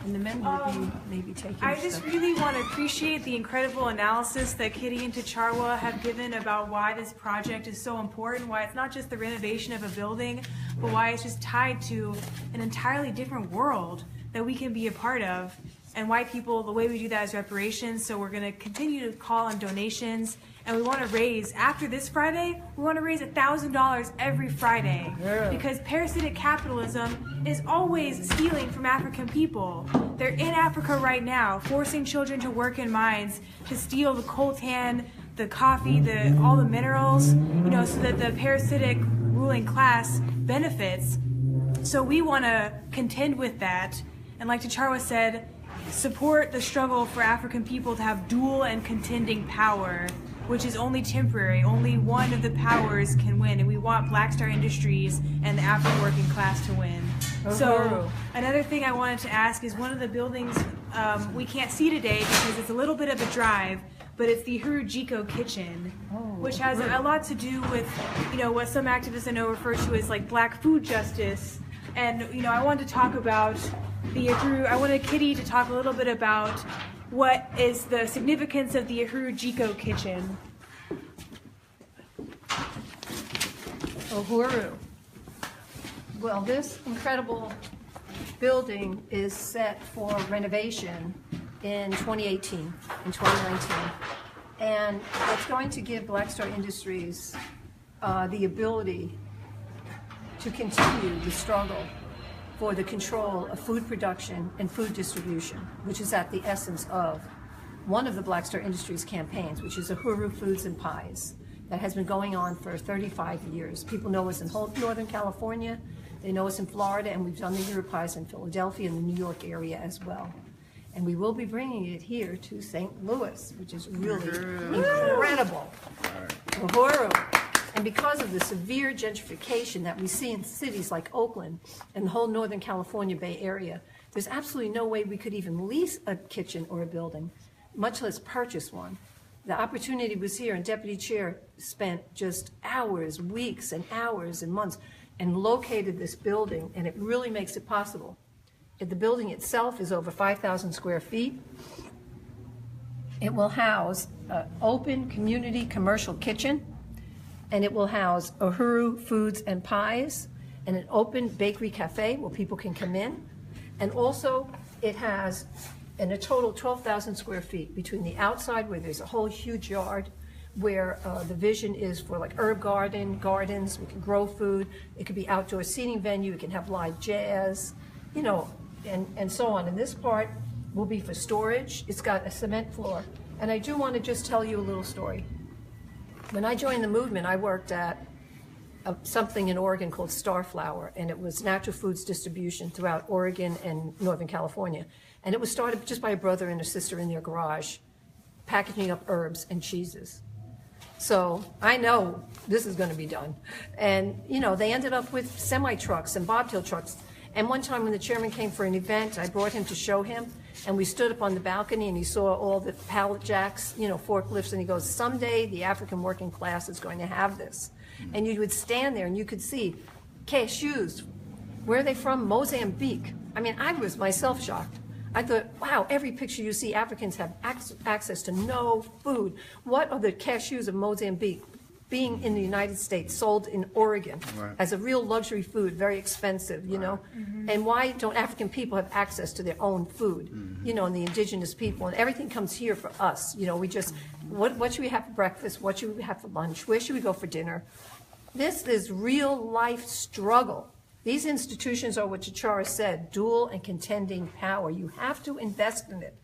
Speaker 1: And the men would be maybe taking
Speaker 2: I just
Speaker 1: stuff.
Speaker 2: really want to appreciate the incredible analysis that Kitty and Tacharwa have given about why this project is so important, why it's not just the renovation of a building, but why it's just tied to an entirely different world that we can be a part of. And white people, the way we do that is reparations, so we're going to continue to call on donations. And we want to raise, after this Friday, we want to raise $1,000 every Friday.
Speaker 1: Yeah.
Speaker 2: Because parasitic capitalism is always stealing from African people. They're in Africa right now, forcing children to work in mines, to steal the coltan, the coffee, all the minerals, you know, so that the parasitic ruling class benefits. So we want to contend with that. And like Tacharwa said, support the struggle for African people to have dual and contending power, which is only temporary. Only one of the powers can win, and we want Black Star Industries and the African working class to win. So
Speaker 1: Uhuru.
Speaker 2: another thing I wanted to ask is one of the buildings we can't see today because it's a little bit of a drive, but it's the Uhuru Kitchen, which has a lot to do with, you know, what some activists I know refer to as like black food justice. And, you know, I wanted to talk about I wanted Kitty to talk a little bit about what is the significance of the Uhuru Kitchen.
Speaker 1: Uhuru. Well, this incredible building is set for renovation in 2018, in 2019. And it's going to give Black Star Industries the ability to continue the struggle for the control of food production and food distribution, which is at the essence of one of the Black Star Industries campaigns, which is Uhuru Foods and Pies, that has been going on for 35 years. People know us in whole Northern California, they know us in Florida, and we've done the Uhuru Pies in Philadelphia and the New York area as well. And we will be bringing it here to St. Louis, which is really incredible. Uhuru. And because of the severe gentrification that we see in cities like Oakland and the whole Northern California Bay Area, there's absolutely no way we could even lease a kitchen or a building, much less purchase one. The opportunity was here, and Deputy Chair spent just hours, weeks, and hours and months and located this building, and it really makes it possible. The building itself is over 5,000 square feet. It will house an open community commercial kitchen, and it will house Uhuru Foods and Pies and an open bakery cafe where people can come in. And also it has, in a total 12,000 square feet between the outside where there's a whole huge yard where the vision is for like herb gardens, we can grow food, it could be outdoor seating venue, it can have live jazz, you know, and so on. And this part will be for storage. It's got a cement floor. And I do want to just tell you a little story. When I joined the movement, I worked at something in Oregon called Starflower, and it was natural foods distribution throughout Oregon and Northern California. And it was started just by a brother and a sister in their garage, packaging up herbs and cheeses. So I know this is going to be done. And, you know, they ended up with semi-trucks and bobtail trucks. And one time when the chairman came for an event, I brought him to show him, and we stood up on the balcony and he saw all the pallet jacks, you know, forklifts, and he goes, someday the African working class is going to have this. And you would stand there and you could see cashews. Where are they from? Mozambique. I mean, I was myself shocked. I thought, wow, every picture you see, Africans have access to no food. What are the cashews of Mozambique being in the United States, sold in Oregon as a real luxury food, very expensive, you know? And why don't African people have access to their own food, you know, and the indigenous people? And everything comes here for us, you know, we just, what should we have for breakfast? What should we have for lunch? Where should we go for dinner? This is real life struggle. These institutions are what Chachara said, dual and contending power. You have to invest in it.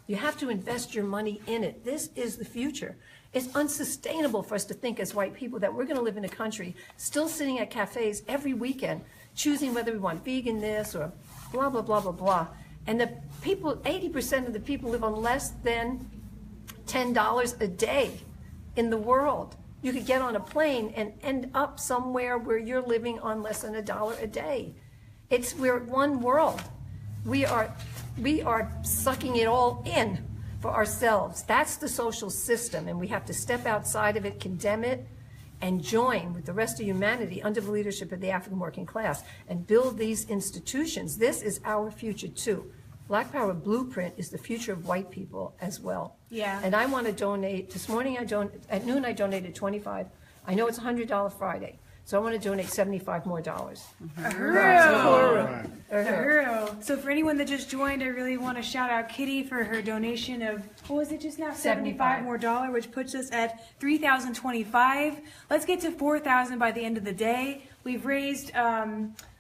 Speaker 1: You have to invest your money in it. This is the future. It's unsustainable for us to think as white people that we're going to live in a country still sitting at cafes every weekend, choosing whether we want vegan this or blah, blah, blah, blah, blah. And the people, 80% of the people live on less than $10 a day in the world. You could get on a plane and end up somewhere where you're living on less than $1 a day. We're one world. We are sucking it all in for ourselves. That's the social system, and we have to step outside of it, condemn it, and join with the rest of humanity under the leadership of the African working class and build these institutions. This is our future too. Black Power Blueprint is the future of white people as well.
Speaker 2: Yeah.
Speaker 1: And I want to donate. This morning, at noon, I donated $25. I know it's $100 Friday, so I want to donate $75 more.
Speaker 2: Uhuru. So for anyone that just joined, I really want to shout out Kitty for her donation of, what was it just now? $75 more, which puts us at $3,025. Let's get to $4,000 by the end of the day. We've raised,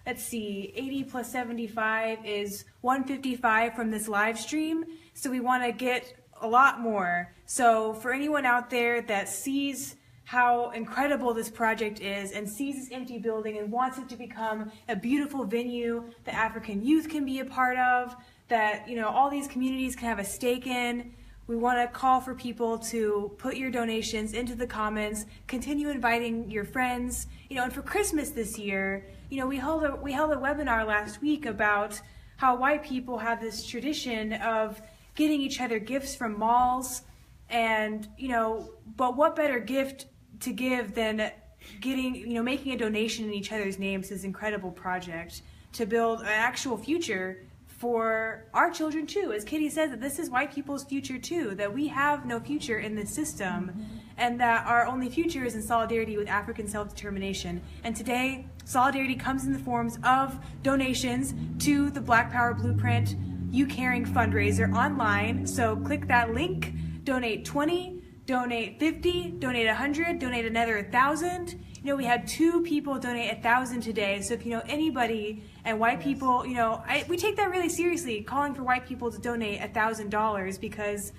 Speaker 2: let's see, 80 plus 75 is 155 from this live stream. So we want to get a lot more. So for anyone out there that sees how incredible this project is and sees this empty building and wants it to become a beautiful venue that African youth can be a part of, that, you know, all these communities can have a stake in, we want to call for people to put your donations into the comments, continue inviting your friends, you know, and for Christmas this year, you know, we held a webinar last week about how white people have this tradition of getting each other gifts from malls, and, you know, but what better gift to give than getting, you know, making a donation in each other's names, this incredible project to build an actual future for our children too. As Kitty says, that this is white people's future too, that we have no future in this system, and that our only future is in solidarity with African self-determination. And today, solidarity comes in the forms of donations to the Black Power Blueprint You Caring fundraiser online. So click that link, donate $20, donate 50, donate 100, donate another 1,000. You know, we had 2 people donate 1,000 today. So if you know anybody, and white people, you know, we take that really seriously, calling for white people to donate $1,000 because,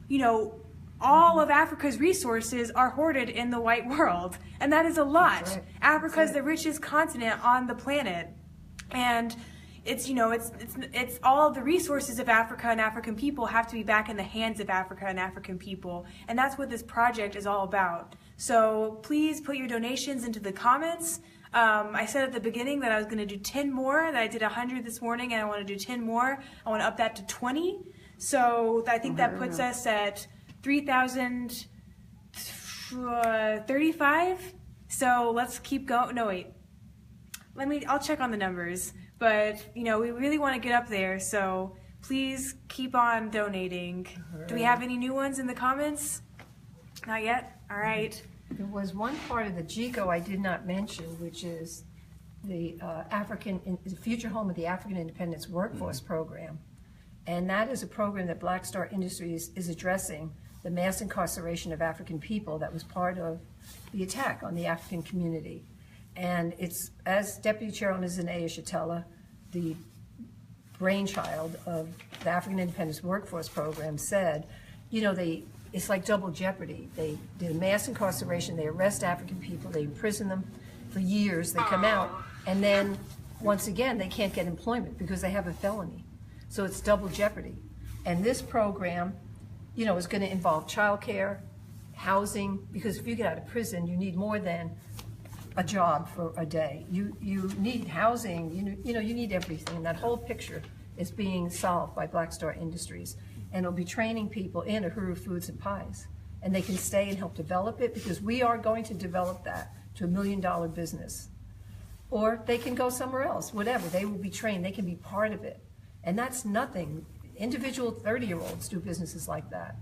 Speaker 2: you know, all of Africa's resources are hoarded in the white world, and that is a lot.
Speaker 1: Right.
Speaker 2: Africa is the richest continent on the planet, and it's, you know, it's all of the resources of Africa and African people have to be back in the hands of Africa and African people, and that's what this project is all about. So please put your donations into the comments. I said at the beginning that I was going to do 10 more, that I did 100 this morning, and I want to do 10 more. I want to up that to 20. So I think that puts us at 3,035. So let's keep going. No, wait. I'll check on the numbers. But, you know, we really want to get up there. So please keep on donating. Do we have any new ones in the comments? Not yet? All right.
Speaker 1: There was one part of the GECO I did not mention, which is the the future home of the African Independence Workforce Program. And that is a program that Black Star Industries is addressing the mass incarceration of African people that was part of the attack on the African community. And it's, as Deputy Chairwoman Zanea Shatella, the brainchild of the African Independence Workforce Program, said, you know, it's like double jeopardy. They did mass incarceration, they arrest African people, they imprison them for years, they come out, and then, once again, they can't get employment because they have a felony. So it's double jeopardy. And this program, you know, is going to involve childcare, housing, because if you get out of prison, you need more than a job for a day. You need housing, you need everything. And that whole picture is being solved by Black Star Industries. And it'll be training people in Uhuru Foods and Pies. And they can stay and help develop it because we are going to develop that to $1 million business. Or they can go somewhere else, whatever. They will be trained, they can be part of it. And that's nothing. Individual 30-year-olds do businesses like that.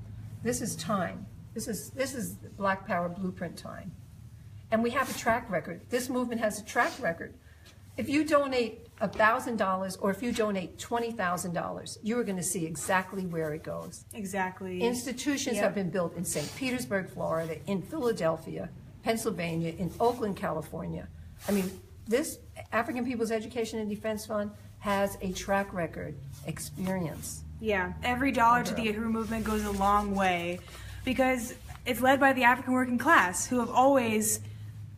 Speaker 1: This is time. This is Black Power blueprint time. And we have a track record. This movement has a track record. If you donate $1,000 or if you donate $20,000, you are going to see exactly where it goes.
Speaker 2: Exactly.
Speaker 1: Institutions have been built in St. Petersburg, Florida, in Philadelphia, Pennsylvania, in Oakland, California. I mean, this African People's Education and Defense Fund has a track record, experience.
Speaker 2: Yeah, every dollar to the Uhuru movement goes a long way because it's led by the African working class who have always,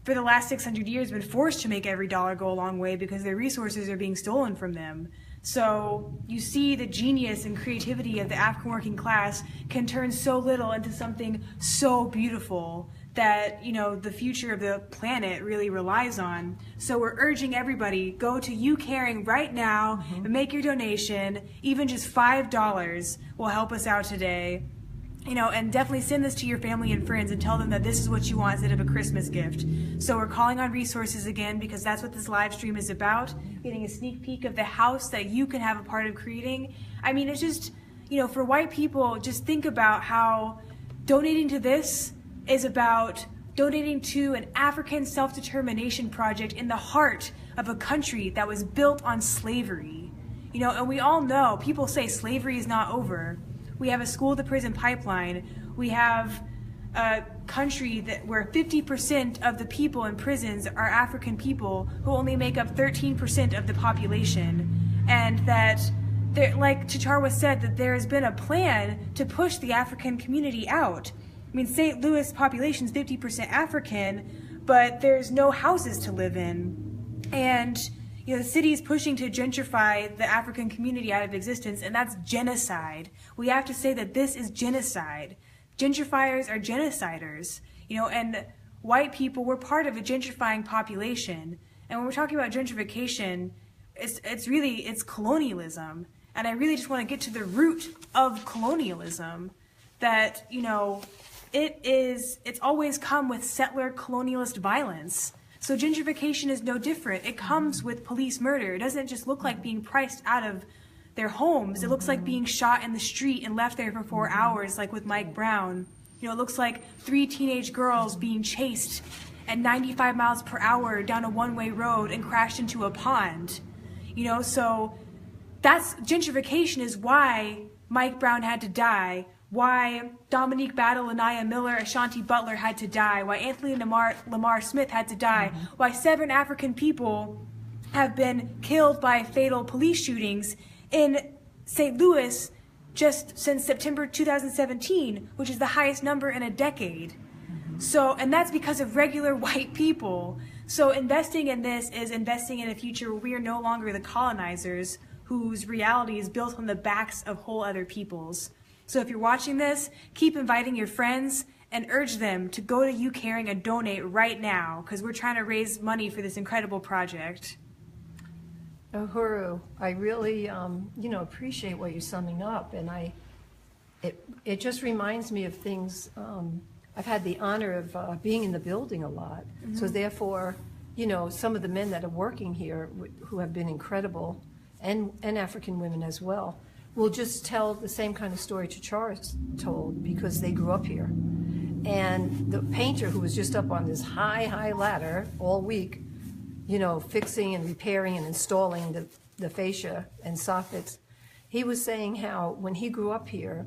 Speaker 2: for the last 600 years, been forced to make every dollar go a long way because their resources are being stolen from them. So you see the genius and creativity of the African working class can turn so little into something so beautiful that, you know, the future of the planet really relies on. So we're urging everybody, go to You Caring right now and make your donation. Even just $5 will help us out today. You know, and definitely send this to your family and friends and tell them that this is what you want instead of a Christmas gift. So we're calling on resources again because that's what this live stream is about, getting a sneak peek of the house that you can have a part of creating. I mean, it's just, you know, for white people, just think about how donating to this is about donating to an African self-determination project in the heart of a country that was built on slavery. You know, and we all know, people say slavery is not over. We have a school-to-prison pipeline. We have a country where 50% of the people in prisons are African people who only make up 13% of the population. And that, like Chicharwa said, that there has been a plan to push the African community out. I mean, St. Louis population is 50% African, but there's no houses to live in. And you know, the city is pushing to gentrify the African community out of existence, and that's genocide. We have to say that this is genocide. Gentrifiers are genociders, you know, and white people were part of a gentrifying population. And when we're talking about gentrification, it's colonialism. And I really just want to get to the root of colonialism, that, you know, it's always come with settler colonialist violence. So gentrification is no different. It comes with police murder. It doesn't just look like being priced out of their homes. It looks like being shot in the street and left there for 4 hours, like with Mike Brown. You know, it looks like 3 teenage girls being chased at 95 miles per hour down a one-way road and crashed into a pond. You know, so that's gentrification is why Mike Brown had to die, why Dominique Battle, Anaya Miller, Ashanti Butler had to die, why Anthony Lamar Smith had to die, why 7 African people have been killed by fatal police shootings in St. Louis just since September 2017, which is the highest number in a decade. So, and that's because of regular white people. So investing in this is investing in a future where we are no longer the colonizers whose reality is built on the backs of whole other peoples. So if you're watching this, keep inviting your friends and urge them to go to UCaring and donate right now, because we're trying to raise money for this incredible project.
Speaker 1: Uhuru, I really, appreciate what you're summing up, and it just reminds me of things. I've had the honor of being in the building a lot, so therefore, some of the men that are working here, who have been incredible, and African women as well, will just tell the same kind of story Charles told, because they grew up here. And the painter who was just up on this high ladder all week, fixing and repairing and installing the fascia and soffits, he was saying how when he grew up here,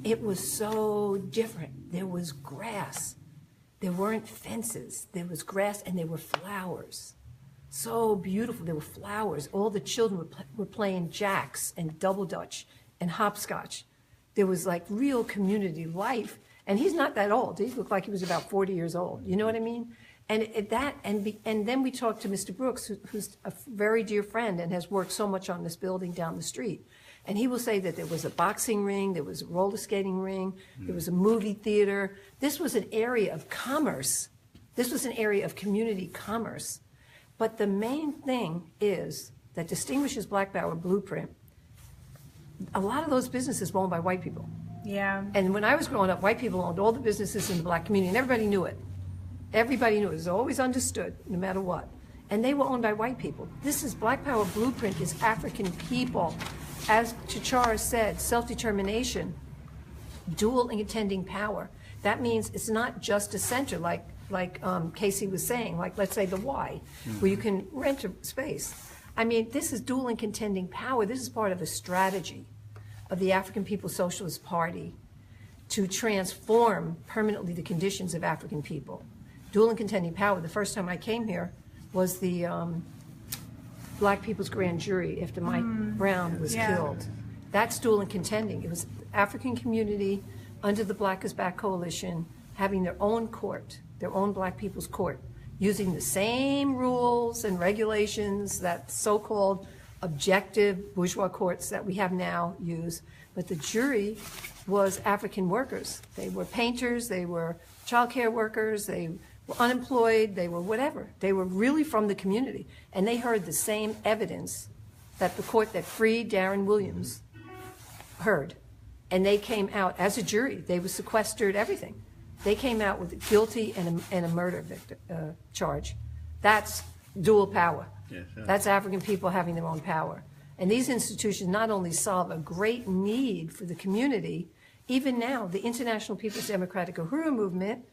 Speaker 1: it was so different. There was grass. There weren't fences. There was grass and there were flowers. So beautiful. There were flowers. All the children were playing jacks and double dutch and hopscotch. There was like real community life. And he's not that old. He looked like he was about 40 years old. You know what I mean? And then we talked to Mr. Brooks, who's a very dear friend and has worked so much on this building down the street. And he will say that there was a boxing ring, there was a roller skating ring, there was a movie theater. This was an area of commerce. This was an area of community commerce. But the main thing is that distinguishes Black Power Blueprint, a lot of those businesses were owned by white people.
Speaker 2: Yeah.
Speaker 1: And when I was growing up, white people owned all the businesses in the black community, and everybody knew it. Everybody knew it. It was always understood, no matter what. And they were owned by white people. This is Black Power Blueprint is African people. As Chachara said, self-determination, dual and contending power. That means it's not just a center, like Casey was saying, like let's say the Y, where you can rent a space. I mean, this is dual and contending power. This is part of a strategy of the African People's Socialist Party to transform permanently the conditions of African people. Dual and contending power, the first time I came here was the Black People's Grand Jury after Mike Brown was killed. That's dual and contending. It was African community under the Black is Back Coalition having their own court, their own Black People's Court, using the same rules and regulations that so-called objective bourgeois courts that we have now use. But the jury was African workers. They were painters, they were child care workers, they were unemployed, they were whatever. They were really from the community. And they heard the same evidence that the court that freed Darren Williams heard. And they came out as a jury. They were sequestered, everything. They came out with guilty and a murder charge. That's dual power.
Speaker 4: Yes, sir.
Speaker 1: That's African people having their own power. And these institutions not only solve a great need for the community, even now, the International People's Democratic Uhuru Movement,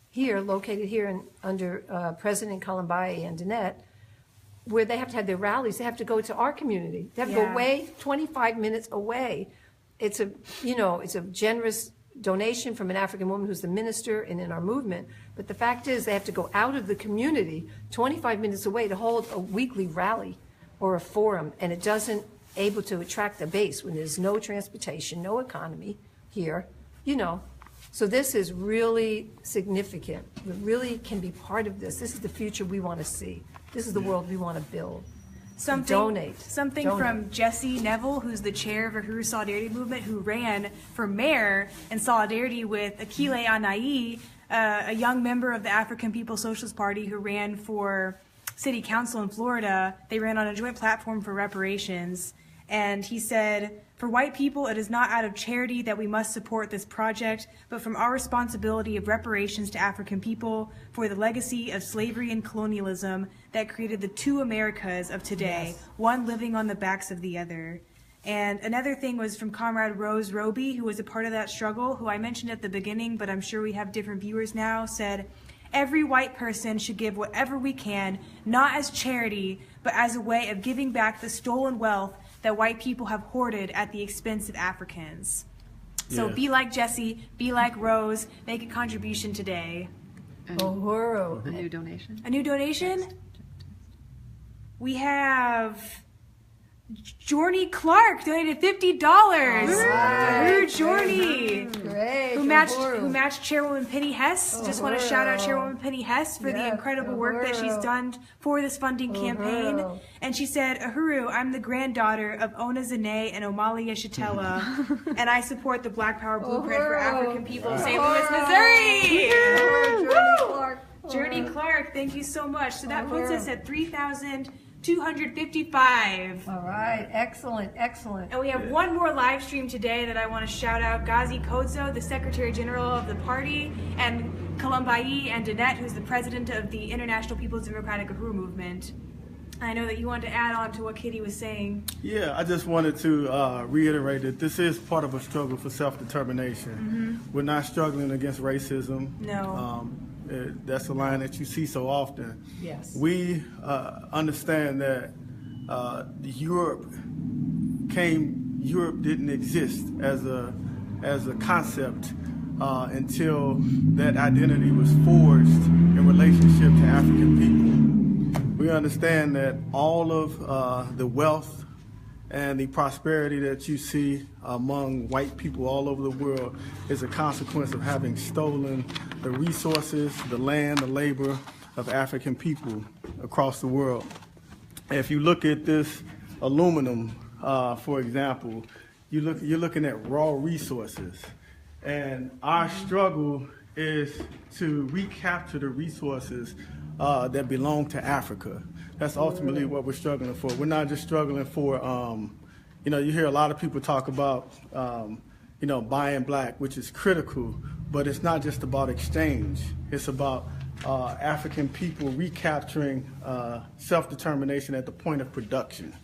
Speaker 1: here, located here under President Kalambayi and Danette, where they have to have their rallies, they have to go to our community. They have to go away, 25 minutes away. It's a generous donation from an African woman who's the minister and in our movement. But the fact is they have to go out of the community 25 minutes away to hold a weekly rally or a forum, and it doesn't able to attract the base when there's no transportation, no economy here, So this is really significant. We really can be part of this. This is the future we want to see. This is the world we want to build. Donate.
Speaker 2: Something from Jesse Neville, who's the chair of Uhuru Solidarity Movement, who ran for mayor in solidarity with Akile Anai, a young member of the African People's Socialist Party who ran for city council in Florida. They ran on a joint platform for reparations. And he said, "For white people, it is not out of charity that we must support this project, but from our responsibility of reparations to African people for the legacy of slavery and colonialism that created the two Americas of today, one living on the backs of the other." And another thing was from Comrade Rose Roby, who was a part of that struggle, who I mentioned at the beginning, but I'm sure we have different viewers now, said, "Every white person should give whatever we can, not as charity, but as a way of giving back the stolen wealth that white people have hoarded at the expense of Africans." So
Speaker 4: Yeah.
Speaker 2: be like Jesse, be like Rose, make a contribution today.
Speaker 1: Uhuru.
Speaker 3: A new donation.
Speaker 2: A new donation? We have Jorny Clark donated $50. Uhuru Jorny.
Speaker 1: Great.
Speaker 2: Who matched Chairwoman Penny Hess. Just want to shout out Chairwoman Penny Hess for the
Speaker 1: Yes,
Speaker 2: incredible work that she's
Speaker 1: Uhuru.
Speaker 2: done for this funding campaign.
Speaker 1: Uhuru.
Speaker 2: And she said, Uhuru, I'm the granddaughter of Ona Zane and Omalia Shatella, and I support the Black Power Blueprint for
Speaker 1: Uhuru.
Speaker 2: African People of St. Louis, Missouri.
Speaker 1: Jordy Clark.
Speaker 2: Journey Clark, thank you so much. So that puts us at 3,255.
Speaker 1: All right. Excellent. Excellent.
Speaker 2: And we have one more live stream today that I want to shout out. Ghazi Kodzo, the Secretary General of the party, and Columbai and Danette, who's the President of the International People's Democratic Uhuru Movement. I know that you wanted to add on to what Kitty was saying.
Speaker 4: Yeah, I just wanted to reiterate that this is part of a struggle for self-determination. We're not struggling against racism.
Speaker 2: No.
Speaker 4: That's a line that you see so often.
Speaker 1: Yes.
Speaker 4: We understand that Europe didn't exist as a concept until that identity was forged in relationship to African people. We understand that all of the wealth and the prosperity that you see among white people all over the world is a consequence of having stolen the resources, the land, the labor of African people across the world. If you look at this aluminum, for example, you're looking at raw resources. And our struggle is to recapture the resources that belong to Africa. That's ultimately what we're struggling for. We're not just struggling for, you hear a lot of people talk about, buying black, which is critical, but it's not just about exchange. It's about African people recapturing self-determination at the point of production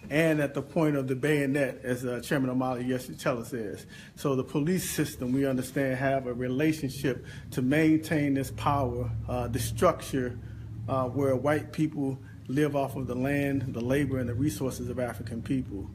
Speaker 4: and at the point of the bayonet, as Chairman Omalia Yeshitela says. So the police system, we understand, have a relationship to maintain this power, the structure where white people live off of the land, the labor, and the resources of African people.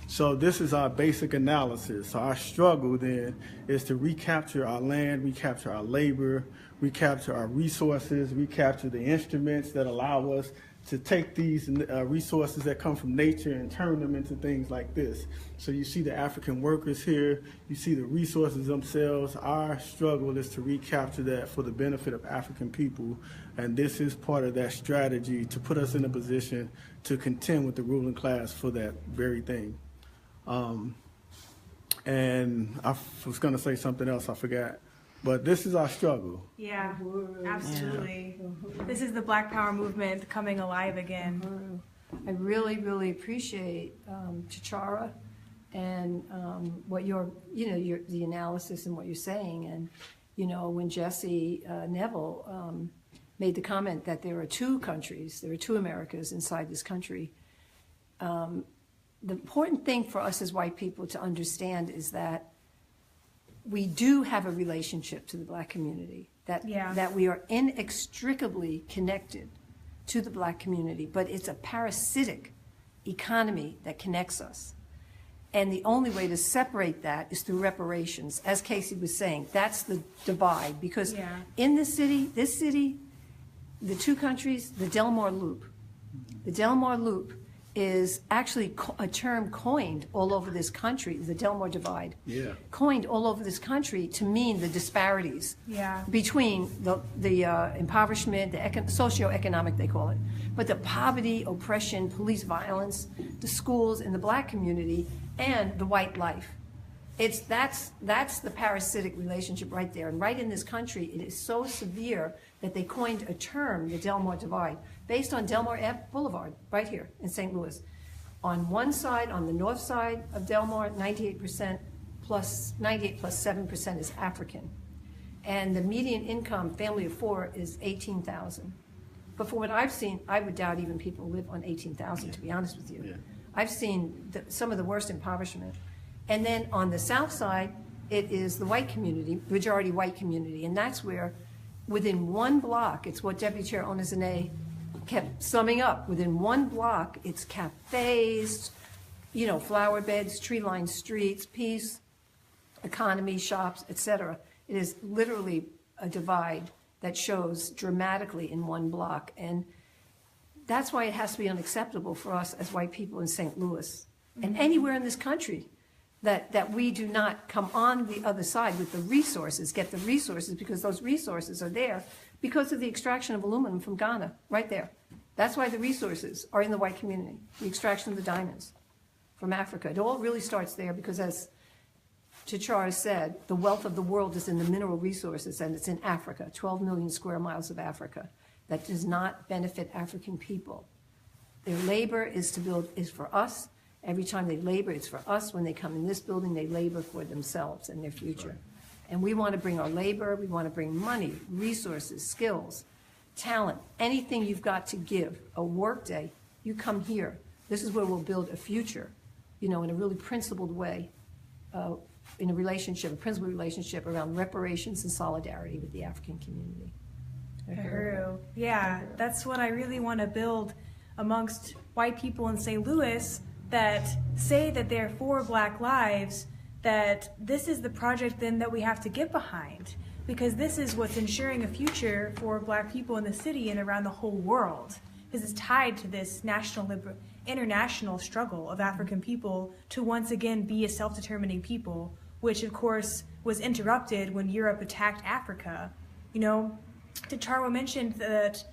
Speaker 4: So this is our basic analysis. So our struggle then is to recapture our land, recapture our labor, recapture our resources, recapture the instruments that allow us to take these resources that come from nature and turn them into things like this. So you see the African workers here, you see the resources themselves. Our struggle is to recapture that for the benefit of African people, and this is part of that strategy to put us in a position to contend with the ruling class for that very thing. And I was going to say something else, I forgot. But this is our struggle.
Speaker 2: Yeah, absolutely. This is the Black Power movement coming alive again.
Speaker 1: I really, really appreciate Chichara and what the analysis and what you're saying. And, when Jesse Neville made the comment that there are two countries, there are two Americas inside this country, the important thing for us as white people to understand is that we do have a relationship to the black community, that we are inextricably connected to the black community, but it's a parasitic economy that connects us. And the only way to separate that is through reparations. As Casey was saying, that's the divide, because in this city, the two countries, the Delmar Loop is actually a term coined all over this country, the Delmar Divide, coined all over this country to mean the disparities between the impoverishment, the socioeconomic, they call it, but the poverty, oppression, police violence, the schools in the black community, and the white life. That's the parasitic relationship right there. And right in this country, it is so severe that they coined a term, the Delmar Divide, based on Delmar Boulevard, right here in St. Louis. On one side, on the north side of Delmar, 98 plus 7% is African. And the median income, family of four, is $18,000. But for what I've seen, I would doubt even people live on $18,000, to be honest with you. I've seen some of the worst impoverishment. And then on the south side, it is the white community, majority white community. And that's where, within one block, it's what Deputy Chair Onizane kept summing up. Within one block, it's cafes, flower beds, tree-lined streets, peace. economy, shops, etc. It is literally a divide that shows dramatically in one block. And that's why it has to be unacceptable for us as white people in St. Louis and anywhere in this country that we do not come on the other side with the resources, get the resources, because those resources are there because of the extraction of aluminum from Ghana, right there. That's why the resources are in the white community, the extraction of the diamonds from Africa. It all really starts there because, as Chachar said, the wealth of the world is in the mineral resources, and it's in Africa, 12 million square miles of Africa. That does not benefit African people. Their labor is for us. Every time they labor, it's for us. When they come in this building, they labor for themselves and their future. And we want to bring our labor, we want to bring money, resources, skills, talent, anything you've got to give, a work day, you come here. This is where we'll build a future, in a really principled way, in a principled relationship around reparations and solidarity with the African community.
Speaker 2: Uhuru. Yeah, that's what I really want to build amongst white people in St. Louis that say that they're for Black lives, that this is the project then that we have to get behind, because this is what's ensuring a future for Black people in the city and around the whole world, because it's tied to this international struggle of African people to once again be a self-determining people, which of course was interrupted when Europe attacked Africa. Charwo mentioned that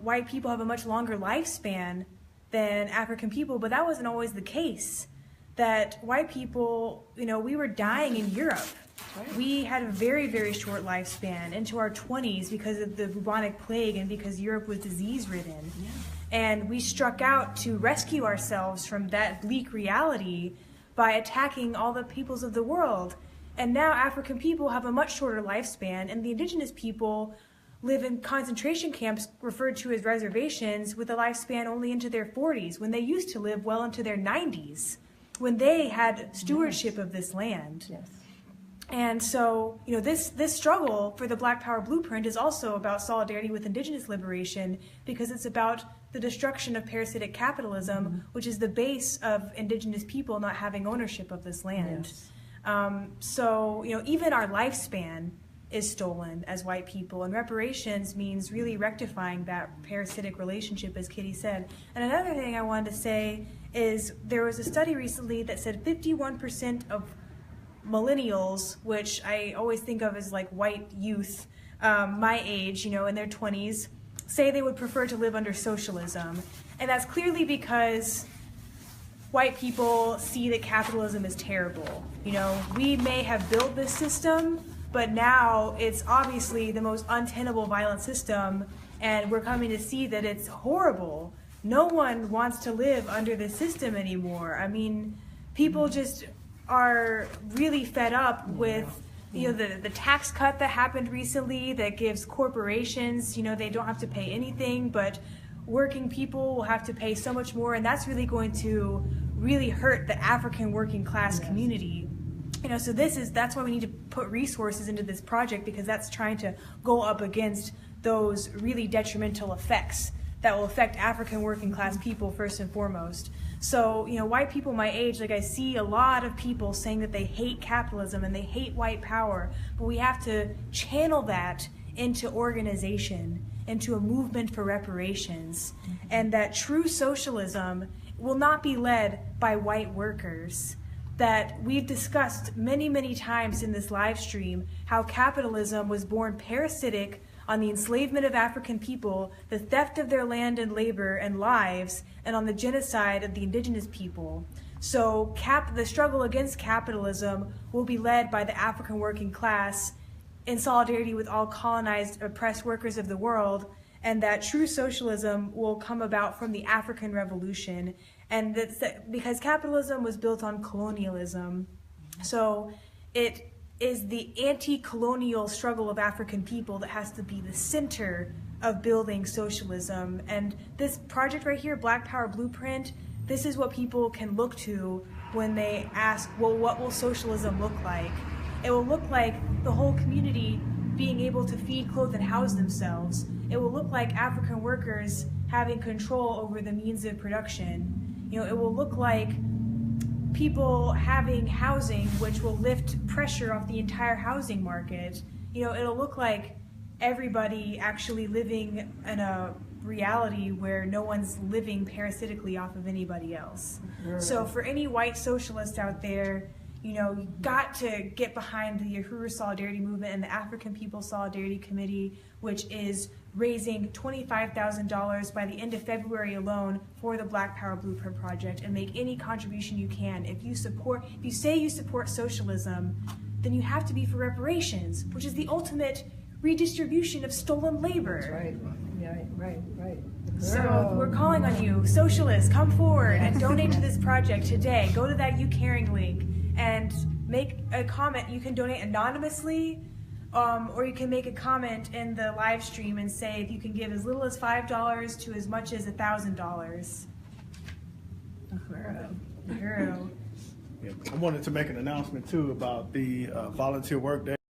Speaker 2: white people have a much longer lifespan than African people, but that wasn't always the case. That white people, we were dying in Europe. Right. We had a very, very short lifespan into our 20s because of the bubonic plague and because Europe was disease-ridden. Yeah. And we struck out to rescue ourselves from that bleak reality by attacking all the peoples of the world. And now African people have a much shorter lifespan, and the indigenous people live in concentration camps referred to as reservations with a lifespan only into their 40s, when they used to live well into their 90s, when they had stewardship of this land.
Speaker 1: Yes.
Speaker 2: And so, this struggle for the Black Power blueprint is also about solidarity with indigenous liberation, because it's about the destruction of parasitic capitalism, which is the base of indigenous people not having ownership of this land.
Speaker 1: Yes.
Speaker 2: So, even our lifespan is stolen as white people, and reparations means really rectifying that parasitic relationship, as Kitty said. And another thing I wanted to say is there was a study recently that said 51% of millennials, which I always think of as like white youth, my age, in their 20s, say they would prefer to live under socialism. And that's clearly because white people see that capitalism is terrible. We may have built this system, but now it's obviously the most untenable violent system, and we're coming to see that it's horrible. No one wants to live under this system anymore. I mean, people just are really fed up with the tax cut that happened recently that gives corporations, they don't have to pay anything, but working people will have to pay so much more, and that's really going to really hurt the African working class community. So that's why we need to put resources into this project, because that's trying to go up against those really detrimental effects that will affect African working class people first and foremost. So, white people my age, I see a lot of people saying that they hate capitalism and they hate white power, but we have to channel that into organization, into a movement for reparations, and that true socialism will not be led by white workers. That we've discussed many, many times in this live stream how capitalism was born parasitic on the enslavement of African people, the theft of their land and labor and lives, and on the genocide of the indigenous people. So the struggle against capitalism will be led by the African working class in solidarity with all colonized, oppressed workers of the world, and that true socialism will come about from the African Revolution. And that's because capitalism was built on colonialism. So it is the anti-colonial struggle of African people that has to be the center of building socialism. And this project right here, Black Power Blueprint, this is what people can look to when they ask, well, what will socialism look like? It will look like the whole community being able to feed, clothe, and house themselves. It will look like African workers having control over the means of production. It will look like people having housing, which will lift pressure off the entire housing market. You know, it'll look like everybody actually living in a reality where no one's living parasitically off of anybody else. So for any white socialists out there, you know, you got to get behind the Uhuru Solidarity Movement and the African People's Solidarity Committee, which is raising $25,000 by the end of February alone for the Black Power Blueprint Project, and make any contribution you can. If you say you support socialism, then you have to be for reparations, which is the ultimate redistribution of stolen labor.
Speaker 1: That's right. Yeah, right.
Speaker 2: So we're calling on you, socialists, come forward and donate to this project today. Go to that You Caring link and make a comment. You can donate anonymously, or you can make a comment in the live stream and say if you can give as little as $5 to as much as $1,000.
Speaker 4: I wanted to make an announcement too about the volunteer work day.